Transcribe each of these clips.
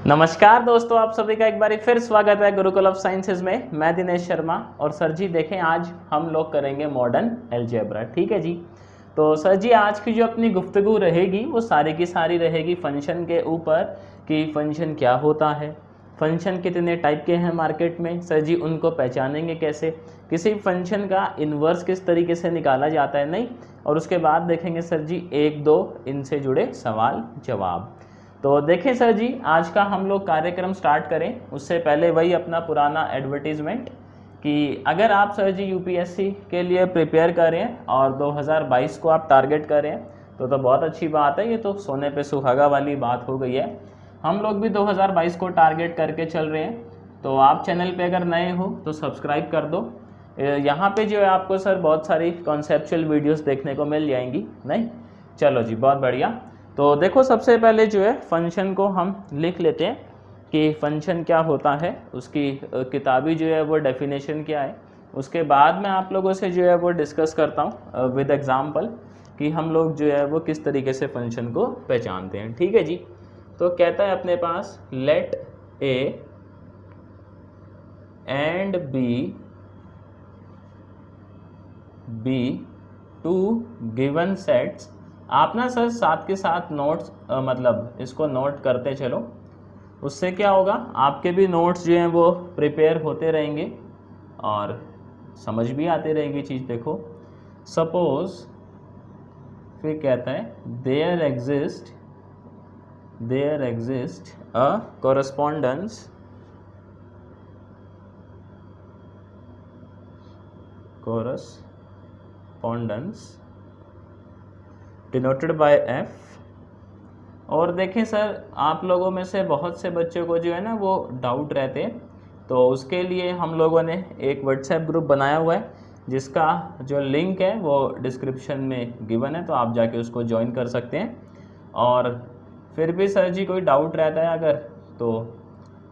नमस्कार दोस्तों, आप सभी का एक बार फिर स्वागत है गुरुकुल ऑफ साइंसेज में। मैं दिनेश शर्मा और सर जी देखें आज हम लोग करेंगे मॉडर्न अलजेब्रा। ठीक है जी। तो सर जी आज की जो अपनी गुफ्तगू रहेगी वो सारी की सारी रहेगी फंक्शन के ऊपर कि फंक्शन क्या होता है, फंक्शन कितने टाइप के हैं मार्केट में, सर जी उनको पहचानेंगे कैसे, किसी फंक्शन का इन्वर्स किस तरीके से निकाला जाता है, नहीं, और उसके बाद देखेंगे सर जी एक दो इनसे जुड़े सवाल जवाब। तो देखें सर जी आज का हम लोग कार्यक्रम स्टार्ट करें उससे पहले वही अपना पुराना एडवर्टीजमेंट कि अगर आप सर जी यूपीएससी के लिए प्रिपेयर कर रहे हैं और 2022 को आप टारगेट कर रहे हैं तो बहुत अच्छी बात है। ये तो सोने पे सुहागा वाली बात हो गई है। हम लोग भी 2022 को टारगेट करके चल रहे हैं। तो आप चैनल पे अगर नए हो तो सब्सक्राइब कर दो। यहाँ पे जो है आपको सर बहुत सारी कॉन्सेप्चुअल वीडियोस देखने को मिल जाएंगी। नहीं, चलो जी बहुत बढ़िया। तो देखो सबसे पहले जो है फंक्शन को हम लिख लेते हैं कि फंक्शन क्या होता है, उसकी किताबी जो है वो डेफिनेशन क्या है। उसके बाद मैं आप लोगों से जो है वो डिस्कस करता हूँ विद एग्जांपल कि हम लोग जो है वो किस तरीके से फंक्शन को पहचानते हैं। ठीक है जी। तो कहता है अपने पास let A and B two given sets. आप ना सर साथ के साथ नोट्स मतलब इसको नोट करते चलो, उससे क्या होगा आपके भी नोट्स जो हैं वो प्रिपेयर होते रहेंगे और समझ भी आती रहेगी चीज़। देखो सपोज फिर कहता है there exist a correspondence denoted by f. और देखें सर आप लोगों में से बहुत से बच्चों को जो है ना वो डाउट रहते हैं, तो उसके लिए हम लोगों ने एक व्हाट्सएप ग्रुप बनाया हुआ है जिसका जो लिंक है वो डिस्क्रिप्शन में गिवन है, तो आप जाके उसको ज्वाइन कर सकते हैं। और फिर भी सर जी कोई डाउट रहता है अगर तो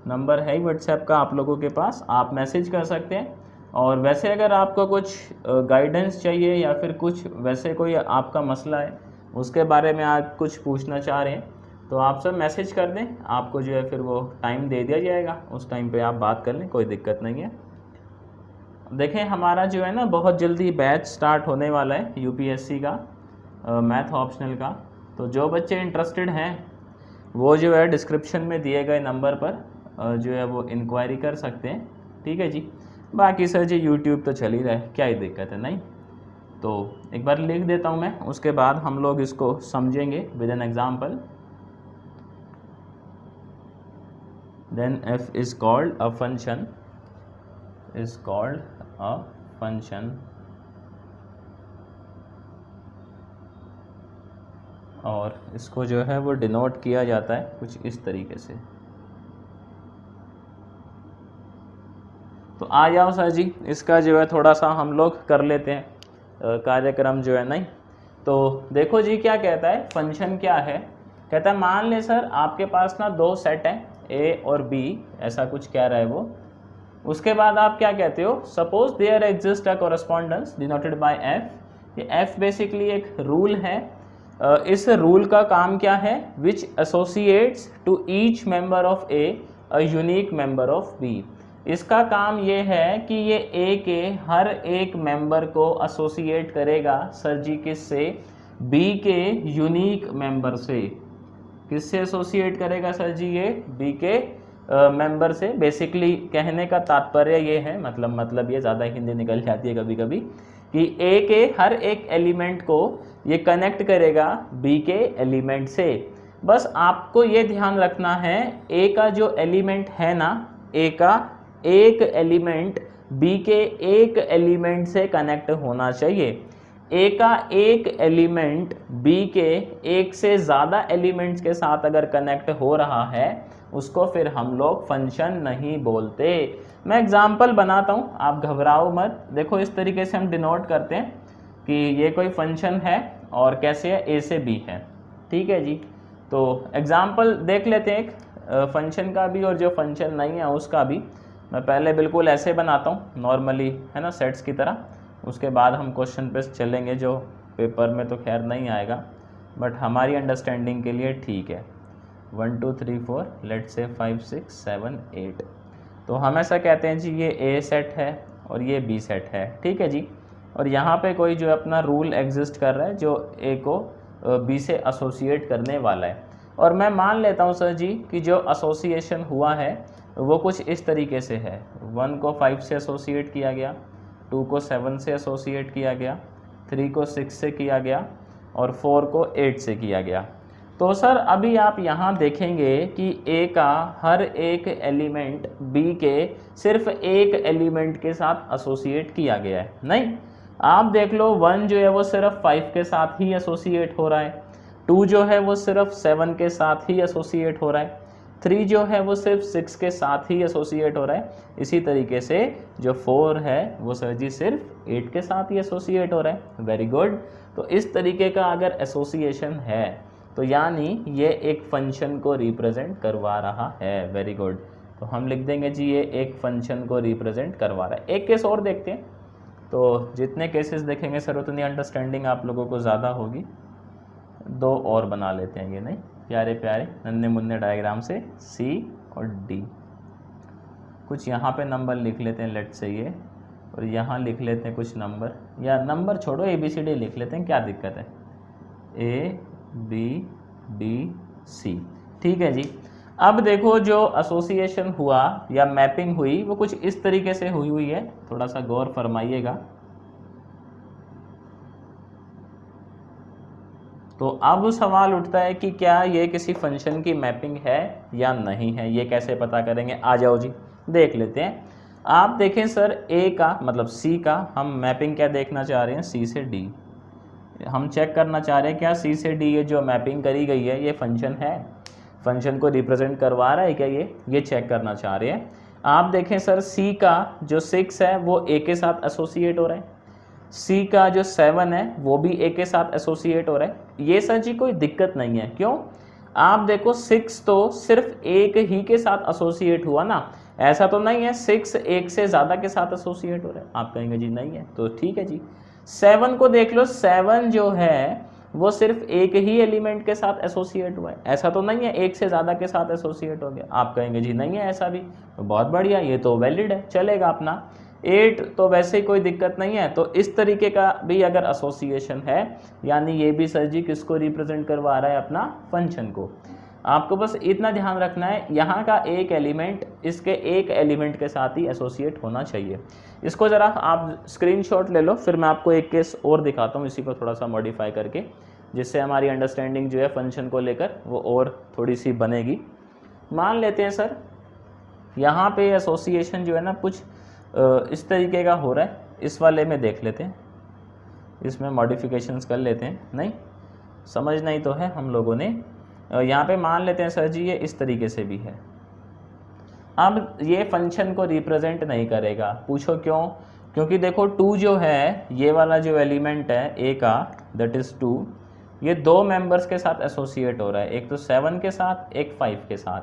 नंबर है ही व्हाट्सएप का आप लोगों के पास, आप मैसेज कर सकते हैं। और वैसे अगर आपको कुछ गाइडेंस चाहिए या फिर कुछ वैसे कोई आपका मसला है उसके बारे में आप कुछ पूछना चाह रहे हैं तो आप सब मैसेज कर दें, आपको जो है फिर वो टाइम दे दिया जाएगा, उस टाइम पे आप बात कर लें, कोई दिक्कत नहीं है। देखें हमारा जो है ना बहुत जल्दी बैच स्टार्ट होने वाला है यूपीएससी का मैथ ऑप्शनल का। तो जो बच्चे इंटरेस्टेड हैं वो जो है डिस्क्रिप्शन में दिए गए नंबर पर जो है वो इंक्वायरी कर सकते हैं। ठीक है जी। बाकी सर जी यूट्यूब तो चल ही रहा है, क्या ही दिक्कत है, नहीं। तो एक बार लिख देता हूँ मैं, उसके बाद हम लोग इसको समझेंगे with an example. Then f is called a function और इसको जो है वो डिनोट किया जाता है कुछ इस तरीके से। तो आ जाओ सर जी इसका जो है थोड़ा सा हम लोग कर लेते हैं कार्यक्रम जो है, नहीं। तो देखो जी क्या कहता है, फंक्शन क्या है। कहता है मान ले सर आपके पास ना दो सेट हैं ए और बी, ऐसा कुछ कह रहा है वो। उसके बाद आप क्या कहते हो, suppose there exist a correspondence denoted by F. ये एफ बेसिकली एक रूल है। इस रूल का काम क्या है, which associates to each member of A a unique member of B. इसका काम ये है कि ये ए के हर एक मेंबर को एसोसिएट करेगा सर जी किससे, बी के यूनिक मेंबर से। किससे एसोसिएट करेगा सर जी, ये बी के मेंबर से। बेसिकली कहने का तात्पर्य ये है, मतलब ये ज़्यादा हिंदी निकल जाती है कभी कभी, कि ए के हर एक एलिमेंट को ये कनेक्ट करेगा बी के एलिमेंट से। बस आपको ये ध्यान रखना है ए का जो एलिमेंट है ना, ए का एक एलिमेंट बी के एक एलिमेंट से कनेक्ट होना चाहिए। ए का एक एलिमेंट बी के एक से ज़्यादा एलिमेंट्स के साथ अगर कनेक्ट हो रहा है उसको फिर हम लोग फंक्शन नहीं बोलते। मैं एग्जांपल बनाता हूँ, आप घबराओ मत। देखो इस तरीके से हम डिनोट करते हैं कि ये कोई फंक्शन है और कैसे है, ए से बी है। ठीक है जी। तो एग्जांपल देख लेते हैं एक फंक्शन का भी और जो फंक्शन नहीं है उसका भी। मैं पहले बिल्कुल ऐसे बनाता हूँ नॉर्मली, है ना, सेट्स की तरह। उसके बाद हम क्वेश्चन पे चलेंगे जो पेपर में तो खैर नहीं आएगा, बट हमारी अंडरस्टैंडिंग के लिए ठीक है। 1 2 3 4 लेट से 5 6 7 8। तो हम ऐसा कहते हैं जी ये ए सेट है और ये बी सेट है, ठीक है जी। और यहाँ पे कोई जो अपना रूल एग्जिस्ट कर रहा है जो ए को बी से एसोसिएट करने वाला है। और मैं मान लेता हूँ सर जी कि जो एसोसिएशन हुआ है वो कुछ इस तरीके से है, 1 को 5 से एसोसिएट किया गया, 2 को 7 से एसोसिएट किया गया, 3 को 6 से किया गया और 4 को 8 से किया गया। तो सर अभी आप यहाँ देखेंगे कि ए का हर एक एलिमेंट बी के सिर्फ एक एलिमेंट के साथ एसोसिएट किया गया है। नहीं, आप देख लो 1 जो है वो सिर्फ 5 के साथ ही एसोसिएट हो रहा है, 2 जो है वो सिर्फ 7 के साथ ही एसोसिएट हो रहा है, 3 जो है वो सिर्फ 6 के साथ ही एसोसिएट हो रहा है। इसी तरीके से जो 4 है वो सर जी सिर्फ 8 के साथ ही एसोसिएट हो रहा है। Very good. तो इस तरीके का अगर एसोसिएशन है तो यानी ये एक फंक्शन को रिप्रेजेंट करवा रहा है। Very good. तो हम लिख देंगे जी ये एक फंक्शन को रिप्रेजेंट करवा रहा है। एक केस और देखते हैं, तो जितने केसेस देखेंगे सर उतनी अंडरस्टैंडिंग आप लोगों को ज़्यादा होगी। 2 और बना लेते हैं ये, नहीं प्यारे प्यारे नन्हे मुन्ने डायग्राम से सी और डी। कुछ यहाँ पे नंबर लिख लेते हैं, लेट से ये, और यहाँ लिख लेते हैं कुछ नंबर, या नंबर छोड़ो ABCD लिख लेते हैं, क्या दिक्कत है, ABDC। ठीक है जी। अब देखो जो एसोसिएशन हुआ या मैपिंग हुई वो कुछ इस तरीके से हुई है, थोड़ा सा गौर फरमाइएगा। तो अब सवाल उठता है कि क्या ये किसी फंक्शन की मैपिंग है या नहीं है, ये कैसे पता करेंगे। आ जाओ जी देख लेते हैं। आप देखें सर ए का मतलब सी का हम मैपिंग क्या देखना चाह रहे हैं, सी से डी। हम चेक करना चाह रहे हैं क्या सी से डी ये जो मैपिंग करी गई है ये फंक्शन है, फंक्शन को रिप्रेजेंट करवा रहा है क्या, ये चेक करना चाह रहे हैं। आप देखें सर सी का जो 6 है वो ए के साथ एसोसिएट हो रहा है, सी का जो 7 है वो भी ए के साथ एसोसिएट हो रहा है। ये सर जी कोई दिक्कत नहीं है, क्यों, आप देखो 6 तो सिर्फ एक ही के साथ एसोसिएट हुआ ना, ऐसा तो नहीं है 6 एक से ज़्यादा के साथ एसोसिएट हो रहा है। आप कहेंगे जी नहीं है, तो ठीक है जी। 7 को देख लो, 7 जो है वो सिर्फ एक ही एलिमेंट के साथ एसोसिएट हुआ है, ऐसा तो नहीं है एक से ज़्यादा के साथ एसोसिएट हो गया। आप कहेंगे जी नहीं है ऐसा भी, तो बहुत बढ़िया, ये तो वैलिड है, चलेगा अपना। 8 तो वैसे ही कोई दिक्कत नहीं है। तो इस तरीके का भी अगर एसोसिएशन है यानी ये भी सर जी किसको रिप्रेजेंट करवा रहा है, अपना फंक्शन को। आपको बस इतना ध्यान रखना है यहाँ का एक एलिमेंट इसके एक एलिमेंट के साथ ही एसोसिएट होना चाहिए। इसको ज़रा आप स्क्रीनशॉट ले लो, फिर मैं आपको एक केस और दिखाता हूँ इसी को थोड़ा सा मॉडिफाई करके, जिससे हमारी अंडरस्टैंडिंग जो है फंक्शन को लेकर वो और थोड़ी सी बनेगी। मान लेते हैं सर यहाँ पे एसोसिएशन जो है ना कुछ इस तरीके का हो रहा है, इस वाले में देख लेते हैं, इसमें मॉडिफिकेशंस कर लेते हैं। नहीं समझना ही तो है हम लोगों ने। यहाँ पे मान लेते हैं सर जी ये इस तरीके से भी है। अब ये फंक्शन को रिप्रेजेंट नहीं करेगा, पूछो क्यों, क्योंकि देखो 2 जो है ये वाला जो एलिमेंट है ए का दैट इज़ 2, ये 2 मेंबर्स के साथ एसोसिएट हो रहा है, एक तो 7 के साथ एक 5 के साथ,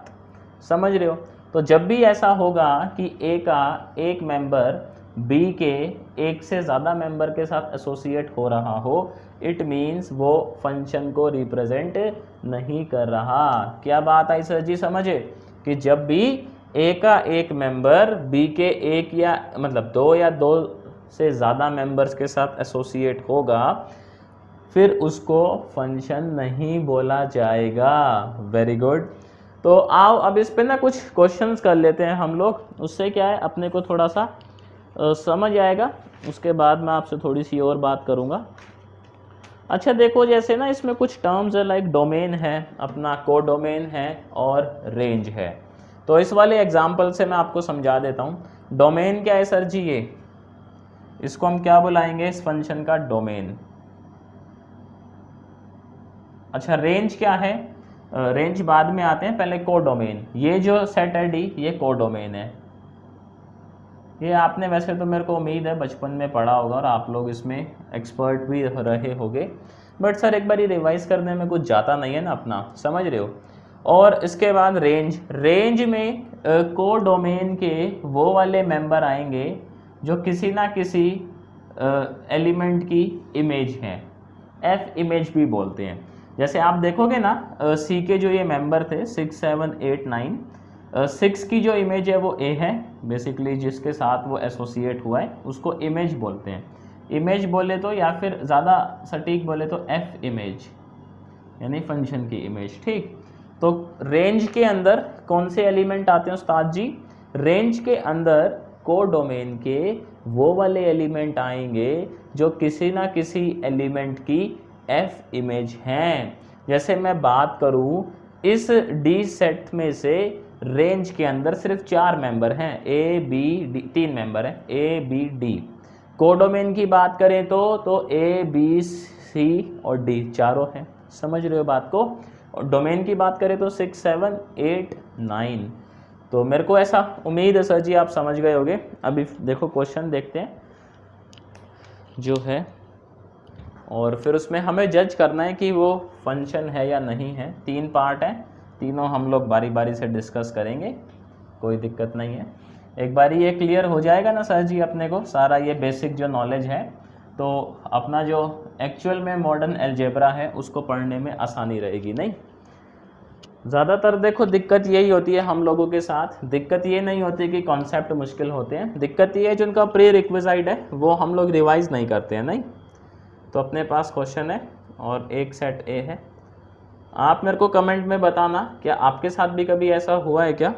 समझ रहे हो। तो जब भी ऐसा होगा कि ए का एक मेंबर बी के एक से ज़्यादा मेंबर के साथ एसोसिएट हो रहा हो, इट मीन्स वो फंक्शन को रिप्रेजेंट नहीं कर रहा। क्या बात आई सर जी समझे, कि जब भी ए का एक मेंबर बी के एक या मतलब 2 या 2 से ज़्यादा मेंबर्स के साथ एसोसिएट होगा फिर उसको फंक्शन नहीं बोला जाएगा। Very good. तो आओ अब इस पे ना कुछ क्वेश्चंस कर लेते हैं हम लोग, उससे क्या है अपने को थोड़ा सा समझ आएगा, उसके बाद मैं आपसे थोड़ी सी और बात करूँगा। अच्छा देखो जैसे ना इसमें कुछ टर्म्स है लाइक डोमेन है, अपना कोडोमेन है और रेंज है। तो इस वाले एग्जाम्पल से मैं आपको समझा देता हूँ। डोमेन क्या है सर जी, ये इसको हम क्या बुलाएंगे, इस फंक्शन का डोमेन। अच्छा रेंज क्या है, रेंज बाद में आते हैं, पहले कोडोमेन। ये जो सेट है डी ये कोडोमेन है। ये आपने वैसे तो मेरे को उम्मीद है बचपन में पढ़ा होगा और आप लोग इसमें एक्सपर्ट भी रहे होंगे, बट सर एक बार रिवाइज करने में कुछ जाता नहीं है ना अपना, समझ रहे हो। और इसके बाद रेंज, रेंज में कोडोमेन के वो वाले मेंबर आएंगे जो किसी ना किसी एलिमेंट की इमेज हैं, एफ इमेज भी बोलते हैं। जैसे आप देखोगे ना सी के जो ये मेंबर थे 6, 7, 8, 9, 6 की जो इमेज है वो ए है, बेसिकली जिसके साथ वो एसोसिएट हुआ है उसको इमेज बोलते हैं। इमेज बोले तो, या फिर ज़्यादा सटीक बोले तो एफ इमेज, यानी फंक्शन की इमेज। ठीक, तो रेंज के अंदर कौन से एलिमेंट आते हैं उस्ताद जी? रेंज के अंदर कोडोमेन के वो वाले एलिमेंट आएंगे जो किसी ना किसी एलिमेंट की एफ इमेज हैं। जैसे मैं बात करूं, इस डी सेट में से रेंज के अंदर सिर्फ 4 मेंबर हैं, ए बी डी, 3 मेंबर हैं ए बी डी। कोडोमेन की बात करें तो ए बी सी और डी चारों हैं, समझ रहे हो बात को। और डोमेन की बात करें तो 6, 7, 8, 9। तो मेरे को ऐसा उम्मीद है सर जी आप समझ गए होंगे। अभी देखो क्वेश्चन देखते हैं जो है, और फिर उसमें हमें जज करना है कि वो फंक्शन है या नहीं है। 3 पार्ट है, तीनों हम लोग बारी बारी से डिस्कस करेंगे, कोई दिक्कत नहीं है। एक बारी ये क्लियर हो जाएगा ना सर जी अपने को सारा ये बेसिक जो नॉलेज है, तो अपना जो एक्चुअल में मॉडर्न अलजेब्रा है उसको पढ़ने में आसानी रहेगी। नहीं, ज़्यादातर देखो दिक्कत यही होती है हम लोगों के साथ, दिक्कत ये नहीं होती कि कॉन्सेप्ट मुश्किल होते हैं, दिक्कत ये है जिनका प्री रिक्विज़ाइट है वो हम लोग रिवाइज़ नहीं करते हैं। नहीं, तो अपने पास क्वेश्चन है और एक सेट ए है। आप मेरे को कमेंट में बताना क्या आपके साथ भी कभी ऐसा हुआ है क्या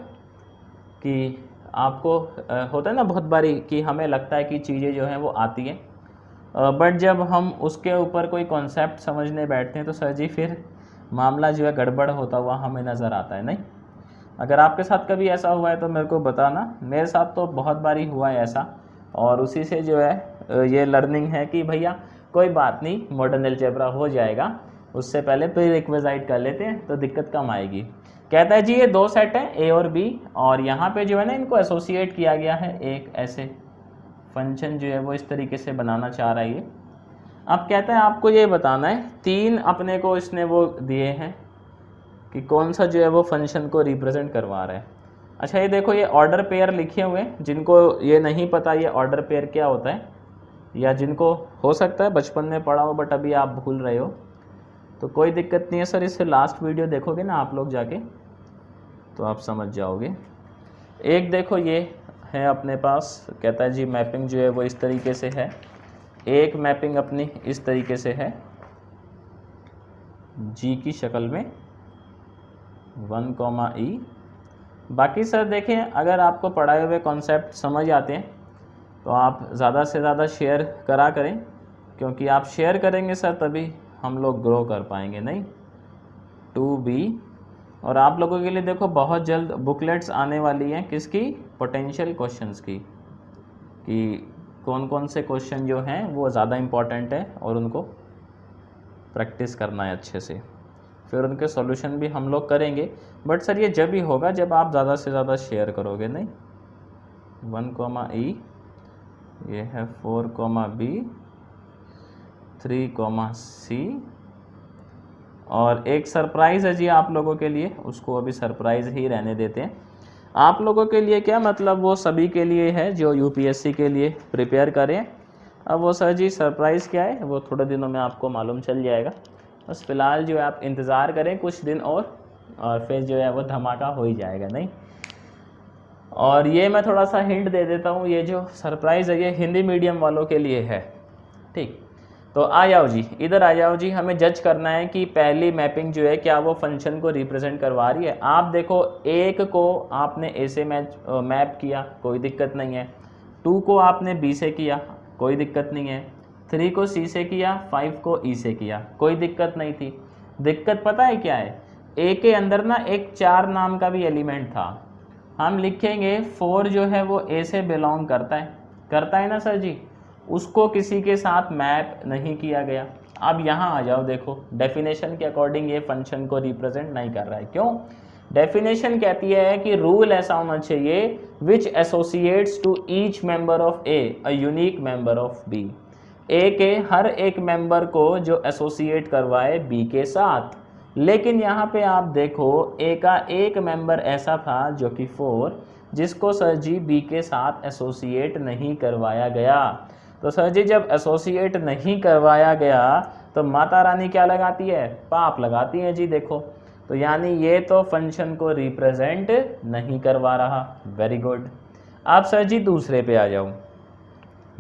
कि आपको होता है ना बहुत बारी कि हमें लगता है कि चीज़ें जो हैं वो आती हैं, बट जब हम उसके ऊपर कोई कॉन्सेप्ट समझने बैठते हैं तो सर जी फिर मामला जो है गड़बड़ होता हुआ हमें नज़र आता है। नहीं, अगर आपके साथ कभी ऐसा हुआ है तो मेरे को बताना। मेरे साथ तो बहुत बारी हुआ है ऐसा, और उसी से जो है ये लर्निंग है कि भैया कोई बात नहीं, मॉडर्न अलजेब्रा हो जाएगा, उससे पहले प्री रिक्विज़ाइट कर लेते हैं तो दिक्कत कम आएगी। कहता है जी ये 2 सेट हैं ए और बी, और यहाँ पे जो है ना इनको एसोसिएट किया गया है एक ऐसे फंक्शन जो है वो इस तरीके से बनाना चाह रहा है ये। अब कहता है आपको ये बताना है 3 अपने को इसने वो दिए हैं कि कौन सा जो है वो फंक्शन को रिप्रेजेंट करवा रहा है। अच्छा ये देखो ये ऑर्डर पेयर लिखे हुए हैं, जिनको ये नहीं पता ये ऑर्डर पेयर क्या होता है, या जिनको हो सकता है बचपन में पढ़ा हो बट अभी आप भूल रहे हो, तो कोई दिक्कत नहीं है सर, इससे लास्ट वीडियो देखोगे ना आप लोग जाके तो आप समझ जाओगे। एक देखो ये है अपने पास, कहता है जी मैपिंग जो है वो इस तरीके से है, एक मैपिंग अपनी इस तरीके से है जी की शक्ल में 1, E। बाकी सर देखें अगर आपको पढ़ाए हुए कॉन्सेप्ट समझ आते हैं तो आप ज़्यादा से ज़्यादा शेयर करा करें, क्योंकि आप शेयर करेंगे सर तभी हम लोग ग्रो कर पाएंगे। नहीं, 2B। और आप लोगों के लिए देखो बहुत जल्द बुकलेट्स आने वाली हैं, किसकी? पोटेंशियल क्वेश्चंस की, कि कौन कौन से क्वेश्चन जो हैं वो ज़्यादा इम्पॉर्टेंट है और उनको प्रैक्टिस करना है अच्छे से, फिर उनके सॉल्यूशन भी हम लोग करेंगे। बट सर ये जब ही होगा जब आप ज़्यादा से ज़्यादा शेयर करोगे। नहीं, 1, E, ये है 4, B, 3, C, और एक सरप्राइज़ है जी आप लोगों के लिए, उसको अभी सरप्राइज़ ही रहने देते हैं। आप लोगों के लिए क्या मतलब, वो सभी के लिए है जो यूपीएससी के लिए प्रिपेयर करें। अब वो सर जी सरप्राइज़ क्या है वो थोड़े दिनों में आपको मालूम चल जाएगा, बस फ़िलहाल जो है आप इंतज़ार करें कुछ दिन और फिर जो है वो धमाका हो ही जाएगा। नहीं, और ये मैं थोड़ा सा हिंट दे देता हूँ, ये जो सरप्राइज़ है ये हिंदी मीडियम वालों के लिए है। ठीक, तो आ जाओ जी, इधर आ जाओ जी, हमें जज करना है कि पहली मैपिंग जो है क्या वो फंक्शन को रिप्रेजेंट करवा रही है। आप देखो एक को आपने ए से मैप किया, कोई दिक्कत नहीं है। 2 को आपने बी से किया, कोई दिक्कत नहीं है। 3 को सी से किया, 5 को ई से किया, कोई दिक्कत नहीं थी। दिक्कत पता है क्या है, ए के अंदर ना एक 4 नाम का भी एलिमेंट था। हम लिखेंगे 4 जो है वो ए से बिलोंग करता है ना सर जी, उसको किसी के साथ मैप नहीं किया गया। अब यहाँ आ जाओ, देखो डेफिनेशन के अकॉर्डिंग ये फंक्शन को रिप्रेजेंट नहीं कर रहा है। क्यों? डेफिनेशन कहती है कि रूल ऐसा होना चाहिए which associates to each member of A a unique member of B, A के हर एक मेंबर को जो एसोसिएट करवाए बी के साथ। लेकिन यहाँ पे आप देखो ए का एक मेंबर ऐसा था जो कि 4, जिसको सर जी बी के साथ एसोसिएट नहीं करवाया गया। तो सर जी जब एसोसिएट नहीं करवाया गया तो माता रानी क्या लगाती है, पाप लगाती है जी। देखो तो यानी ये तो फंक्शन को रिप्रेजेंट नहीं करवा रहा। Very good. अब सर जी दूसरे पे आ जाऊँ।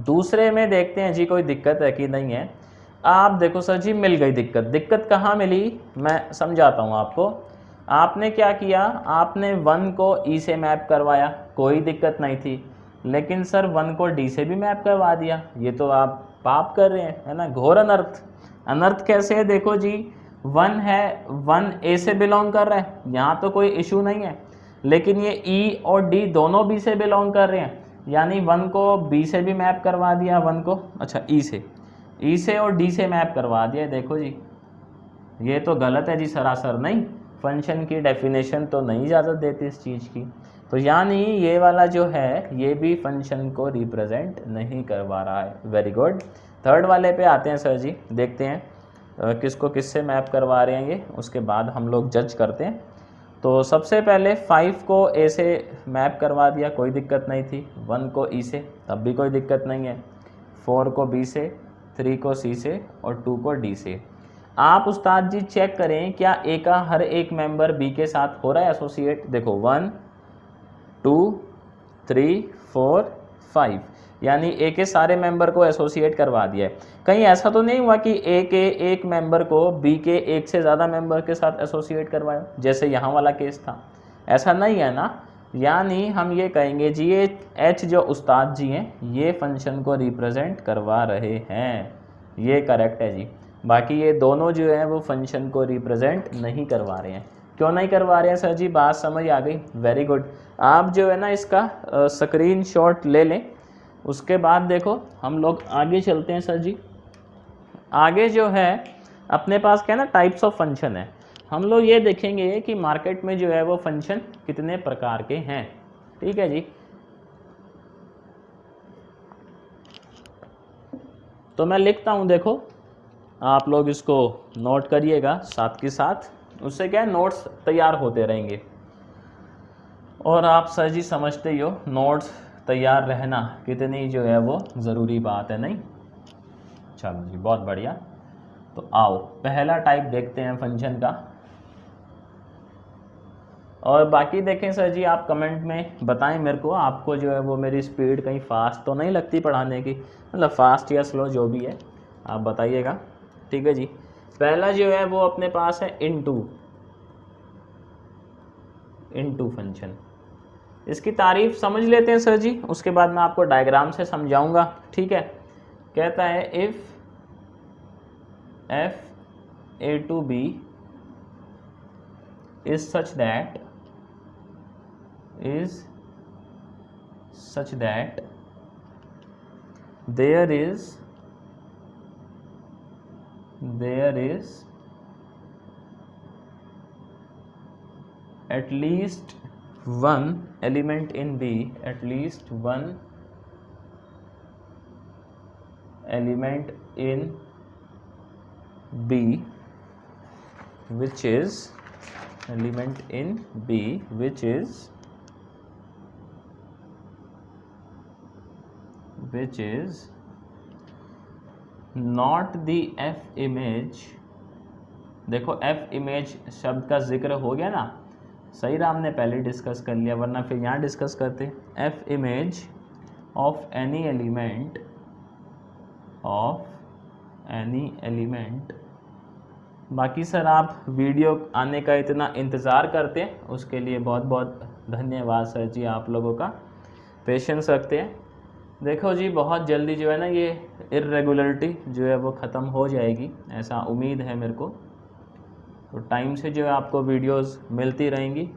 दूसरे में देखते हैं जी कोई दिक्कत है कि नहीं है। आप देखो सर जी मिल गई दिक्कत। दिक्कत कहाँ मिली, मैं समझाता हूँ आपको। आपने क्या किया, आपने 1 को ई से मैप करवाया, कोई दिक्कत नहीं थी। लेकिन सर 1 को डी से भी मैप करवा दिया, ये तो आप पाप कर रहे हैं, है ना, घोर अनर्थ। अनर्थ कैसे है, देखो जी 1 है, 1 ए से बिलोंग कर रहा है, यहाँ तो कोई इशू नहीं है। लेकिन ये ई और डी दोनों बी से बिलोंग कर रहे हैं, यानी 1 को बी से भी मैप करवा दिया, 1 को अच्छा ई से और डी से मैप करवा दिया। देखो जी ये तो गलत है जी सरासर। नहीं, फंक्शन की डेफिनेशन तो नहीं इजाज़त देती इस चीज़ की। तो यानी ये वाला जो है ये भी फंक्शन को रिप्रेजेंट नहीं करवा रहा है। Very good. थर्ड वाले पे आते हैं सर जी, देखते हैं किसको किससे मैप करवा रहे हैं ये, उसके बाद हम लोग जज करते हैं। तो सबसे पहले 5 को ए से मैप करवा दिया, कोई दिक्कत नहीं थी। 1 को ई से, तब भी कोई दिक्कत नहीं है। 4 को बी से, 3 को सी से और 2 को डी से। आप उस्ताद जी चेक करें क्या ए का हर एक मेंबर बी के साथ हो रहा है एसोसिएट। देखो 1 2 3 4 5, यानी ए के सारे मेंबर को एसोसिएट करवा दिया है। कहीं ऐसा तो नहीं हुआ कि ए के एक मेंबर को बी के एक से ज़्यादा मेंबर के साथ एसोसिएट करवाया, जैसे यहाँ वाला केस था। ऐसा नहीं है ना। यानी हम ये कहेंगे जी ये एच जो उस्ताद जी हैं ये फंक्शन को रिप्रेजेंट करवा रहे हैं, ये करेक्ट है जी। बाकी ये दोनों जो है वो फंक्शन को रिप्रेजेंट नहीं करवा रहे हैं। क्यों नहीं करवा रहे हैं सर जी, बात समझ आ गई। Very good. आप जो है ना इसका स्क्रीनशॉट ले लें, उसके बाद देखो हम लोग आगे चलते हैं सर जी। आगे जो है अपने पास क्या है ना टाइप्स ऑफ फंक्शन है। हम लोग ये देखेंगे कि मार्केट में जो है वो फंक्शन कितने प्रकार के हैं। ठीक है जी। तो मैं लिखता हूँ, देखो आप लोग इसको नोट करिएगा साथ के साथ, उससे क्या है नोट्स तैयार होते रहेंगे। और आप सर जी समझते ही हो नोट्स तैयार रहना कितनी जो है वो ज़रूरी बात है, नहीं। चलो जी बहुत बढ़िया। तो आओ पहला टाइप देखते हैं फंक्शन का। और बाकी देखें सर जी आप कमेंट में बताएं मेरे को, आपको जो है वो मेरी स्पीड कहीं फास्ट तो नहीं लगती पढ़ाने की, मतलब फास्ट या स्लो जो भी है आप बताइएगा। ठीक है जी। पहला जो है वो अपने पास है इनटू फंक्शन। इसकी तारीफ समझ लेते हैं सर जी, उसके बाद मैं आपको डायग्राम से समझाऊंगा। ठीक है। कहता है if f a to b is such that there is at least one element in B, at least one element in B which is not the F image। देखो F इमेज शब्द का जिक्र हो गया ना, सही राम ने पहले डिस्कस कर लिया, वरना फिर यहाँ डिस्कस करते। F image of any element. बाकी सर आप वीडियो आने का इतना इंतज़ार करते हैं, उसके लिए बहुत बहुत धन्यवाद सर जी, आप लोगों का पेशेंस रखते हैं। देखो जी बहुत जल्दी जो है ना ये इर्रेगुलरिटी जो है वो ख़त्म हो जाएगी, ऐसा उम्मीद है मेरे को। तो टाइम से जो है आपको वीडियोस मिलती रहेंगी।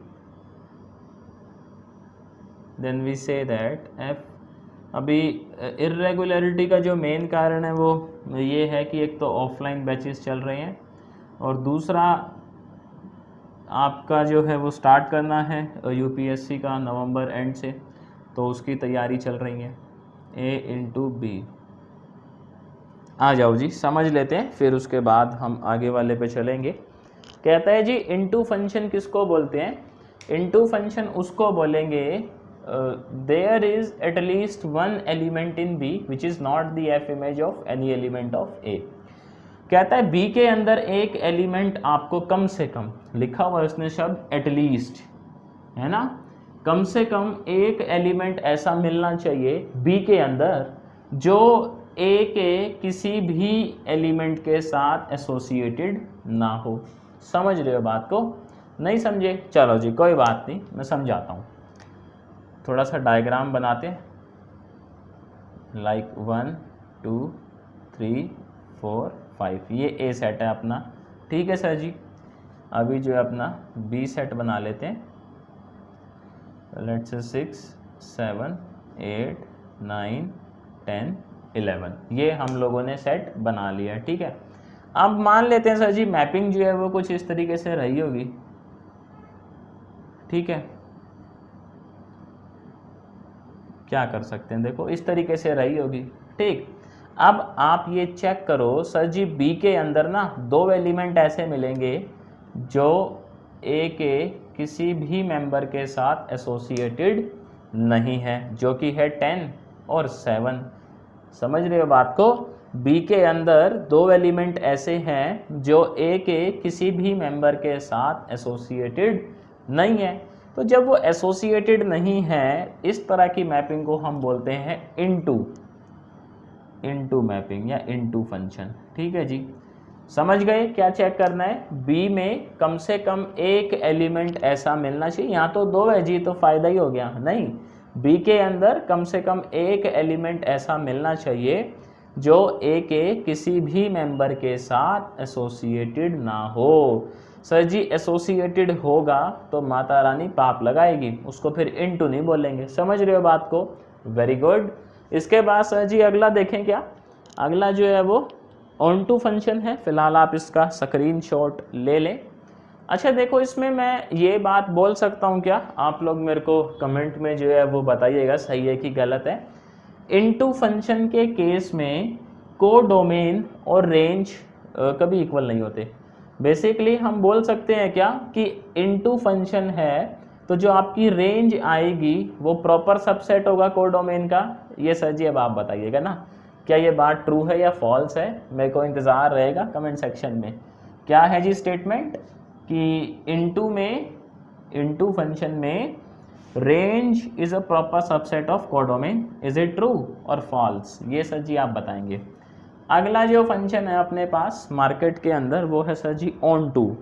Then we say that f, अभी इर्रेगुलरिटी का जो मेन कारण है वो ये है कि एक तो ऑफलाइन बैचेस चल रहे हैं और दूसरा आपका जो है वो स्टार्ट करना है यूपीएससी का नवंबर एंड से, तो उसकी तैयारी चल रही है। A इंटू बी, आ जाओ जी समझ लेते हैं, फिर उसके बाद हम आगे वाले पे चलेंगे। कहता है जी इनटू फंक्शन किसको बोलते हैं। इनटू फंक्शन उसको बोलेंगे there is at least one element in B which is not the F image of any element of A. कहता है बी के अंदर एक एलिमेंट आपको कम से कम, लिखा हुआ है उसने शब्द एटलीस्ट, है ना, कम से कम एक एलिमेंट ऐसा मिलना चाहिए बी के अंदर जो ए के किसी भी एलिमेंट के साथ एसोसिएटेड ना हो। समझ रहे हो बात को? नहीं समझे? चलो जी कोई बात नहीं, मैं समझाता हूँ। थोड़ा सा डायग्राम बनाते हैं, लाइक 1 2 3 4 5, ये ए सेट है अपना, ठीक है सर जी। अभी जो है अपना बी सेट बना लेते हैं, लेट्स से 6 7 8 9 10 11, ये हम लोगों ने सेट बना लिया, ठीक है। अब मान लेते हैं सर जी मैपिंग जो है वो कुछ इस तरीके से रही होगी, ठीक है। क्या कर सकते हैं, देखो इस तरीके से रही होगी, ठीक। अब आप ये चेक करो सर जी बी के अंदर ना दो एलिमेंट ऐसे मिलेंगे जो ए के किसी भी मेंबर के साथ एसोसिएटेड नहीं है, जो कि है 10 और 7। समझ रहे हो बात को? बी के अंदर दो एलिमेंट ऐसे हैं जो ए के किसी भी मेंबर के साथ एसोसिएटेड नहीं है। तो जब वो एसोसिएटेड नहीं है, इस तरह की मैपिंग को हम बोलते हैं इनटू मैपिंग या इनटू फंक्शन, ठीक है जी। समझ गए क्या चेक करना है? बी में कम से कम एक एलिमेंट ऐसा मिलना चाहिए, यहाँ तो दो है जी तो फायदा ही हो गया, नहीं, बी के अंदर कम से कम एक एलिमेंट ऐसा मिलना चाहिए जो ए के किसी भी मेंबर के साथ एसोसिएटेड ना हो। सर जी एसोसिएटेड होगा तो माता रानी पाप लगाएगी, उसको फिर इनटू नहीं बोलेंगे। समझ रहे हो बात को? Very good. इसके बाद सर जी अगला देखें, क्या अगला जो है वो ऑन टू फंक्शन है। फिलहाल आप इसका स्क्रीनशॉट ले लें। अच्छा देखो, इसमें मैं ये बात बोल सकता हूँ क्या, आप लोग मेरे को कमेंट में जो है वो बताइएगा सही है कि गलत है। इनटू फंक्शन के केस में कोडोमेन और रेंज कभी इक्वल नहीं होते। बेसिकली हम बोल सकते हैं क्या कि इनटू फंक्शन है तो जो आपकी रेंज आएगी वो प्रॉपर सबसेट होगा कोडोमेन का। ये सर जी अब आप बताइएगा ना, क्या ये बात ट्रू है या फॉल्स है? मेरे को इंतज़ार रहेगा कमेंट सेक्शन में। क्या है जी स्टेटमेंट कि इनटू फंक्शन में range is a proper subset of codomain, is it true और फॉल्स? ये सर जी आप बताएंगे। अगला जो फंक्शन है अपने पास मार्केट के अंदर वो है सर जी ऑन टू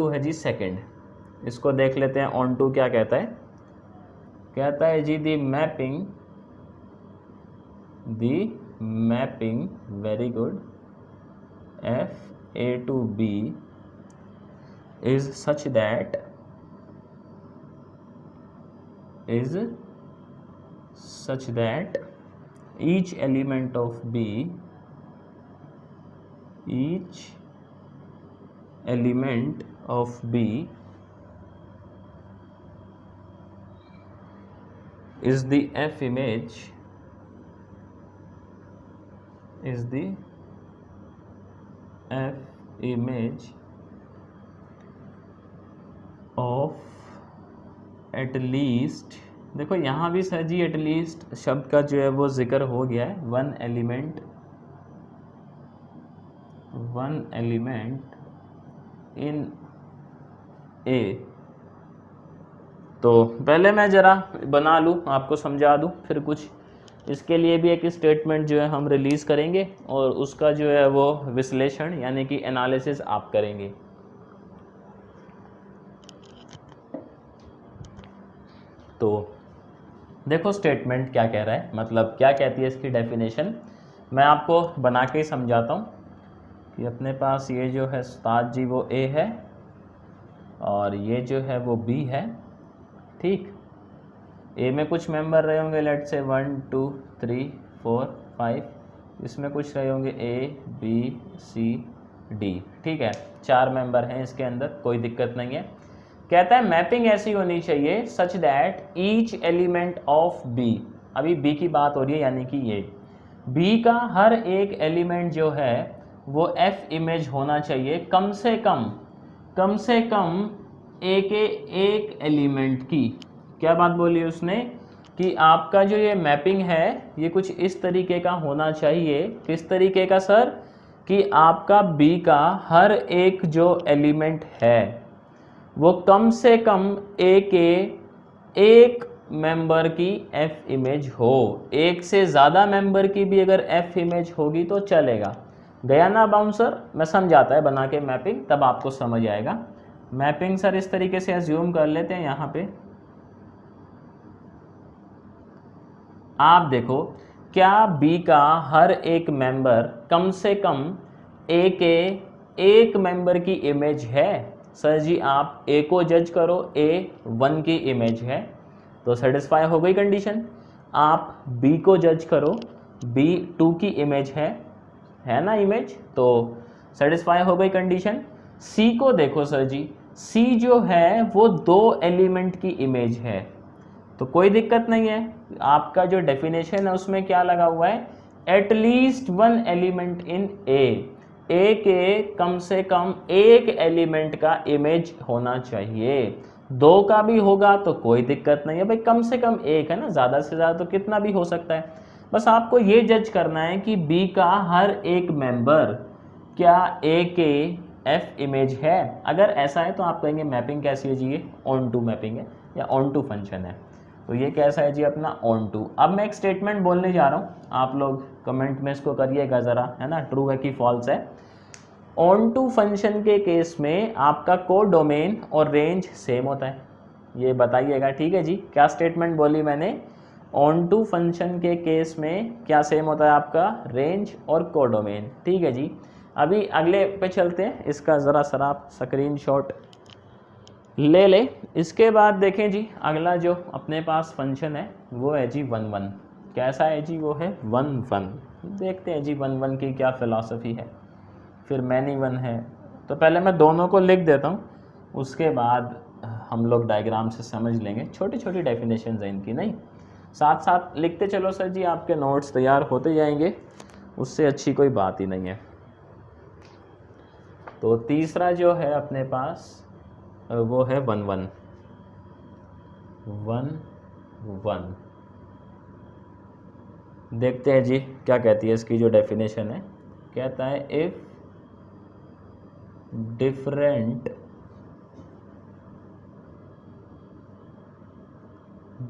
है जी सेकंड। इसको देख लेते हैं ऑन टू क्या कहता है। कहता है G the mapping very good F A to B is such that each element of B is the F image of at least, देखो यहाँ भी सर जी एटलीस्ट शब्द का जो है वो जिक्र हो गया है। वन एलिमेंट इन ए। तो पहले मैं ज़रा बना लूँ, आपको समझा दूँ, फिर कुछ इसके लिए भी एक स्टेटमेंट जो है हम रिलीज़ करेंगे और उसका जो है वो विश्लेषण यानी कि एनालिसिस आप करेंगे। तो देखो स्टेटमेंट क्या कह रहा है, मतलब क्या कहती है इसकी डेफिनेशन, मैं आपको बना के ही समझाता हूँ कि अपने पास ये जो है उस्ताद जी वो ए है और ये जो है वो बी है, ठीक। ए में कुछ मेंबर रहे होंगे, लेट से 1 2 3 4 5, इसमें कुछ रहे होंगे ए बी सी डी, ठीक है, 4 मेंबर हैं इसके अंदर, कोई दिक्कत नहीं है। कहता है मैपिंग ऐसी होनी चाहिए such that each element of b, अभी बी की बात हो रही है यानी कि ये बी का हर एक एलिमेंट जो है वो एफ इमेज होना चाहिए कम से कम ए के एक एलिमेंट की, क्या बात बोली उसने, कि आपका जो ये मैपिंग है ये कुछ इस तरीके का होना चाहिए। किस तरीके का सर? कि आपका बी का हर एक जो एलिमेंट है वो कम से कम ए के एक मेंबर की एफ इमेज हो। एक से ज़्यादा मेंबर की भी अगर एफ इमेज होगी तो चलेगा। गया ना बाउंसर? मैं समझाता है बना के मैपिंग, तब आपको समझ आएगा। मैपिंग सर इस तरीके से एज्यूम कर लेते हैं। यहाँ पे आप देखो, क्या बी का हर एक मेंबर कम से कम ए के एक मेंबर की इमेज है? सर जी आप ए को जज करो, ए 1 की इमेज है तो सेटिस्फाई हो गई कंडीशन। आप बी को जज करो, बी 2 की इमेज है ना इमेज, तो सेटिस्फाई हो गई कंडीशन। सी को देखो सर जी, सी जो है वो 2 एलिमेंट की इमेज है तो कोई दिक्कत नहीं है। आपका जो डेफिनेशन है उसमें क्या लगा हुआ है? एटलीस्ट 1 एलिमेंट इन ए के कम से कम एक एलिमेंट का इमेज होना चाहिए। 2 का भी होगा तो कोई दिक्कत नहीं है भाई, कम से कम एक है ना, ज़्यादा से ज़्यादा तो कितना भी हो सकता है। बस आपको ये जज करना है कि बी का हर एक मेंबर क्या ए के एफ इमेज है। अगर ऐसा है तो आप कहेंगे मैपिंग कैसी है जी? ये ऑन टू मैपिंग है या ऑन टू फंक्शन है। तो ये कैसा है जी? अपना ऑन टू। अब मैं एक स्टेटमेंट बोलने जा रहा हूँ, आप लोग कमेंट में इसको करिएगा ज़रा, है ना, ट्रू है कि फॉल्स है। ऑन टू फंक्शन के केस में आपका कोड डोमेन और रेंज सेम होता है, ये बताइएगा। ठीक है जी, क्या स्टेटमेंट बोली मैंने? ऑन टू फंक्शन के केस में क्या सेम होता है आपका? रेंज और कोड डोमेन। ठीक है जी, अभी अगले पे चलते हैं, इसका ज़रा सर आप स्क्रीनशॉट ले ले। इसके बाद देखें जी, अगला जो अपने पास फंक्शन है वो है जी 1 1। कैसा है जी? वो है 1 1। देखते हैं जी 1 1 की क्या फिलॉसफी है। फिर मैनी 1 है, तो पहले मैं दोनों को लिख देता हूँ, उसके बाद हम लोग डायग्राम से समझ लेंगे। छोटी छोटी डेफिनेशन है इनकी, नहीं साथ साथ लिखते चलो सर जी, आपके नोट्स तैयार होते जाएंगे, उससे अच्छी कोई बात ही नहीं है। तो तीसरा जो है अपने पास वो है 1 1 1 1। देखते हैं जी क्या कहती है इसकी जो डेफिनेशन है। कहता है if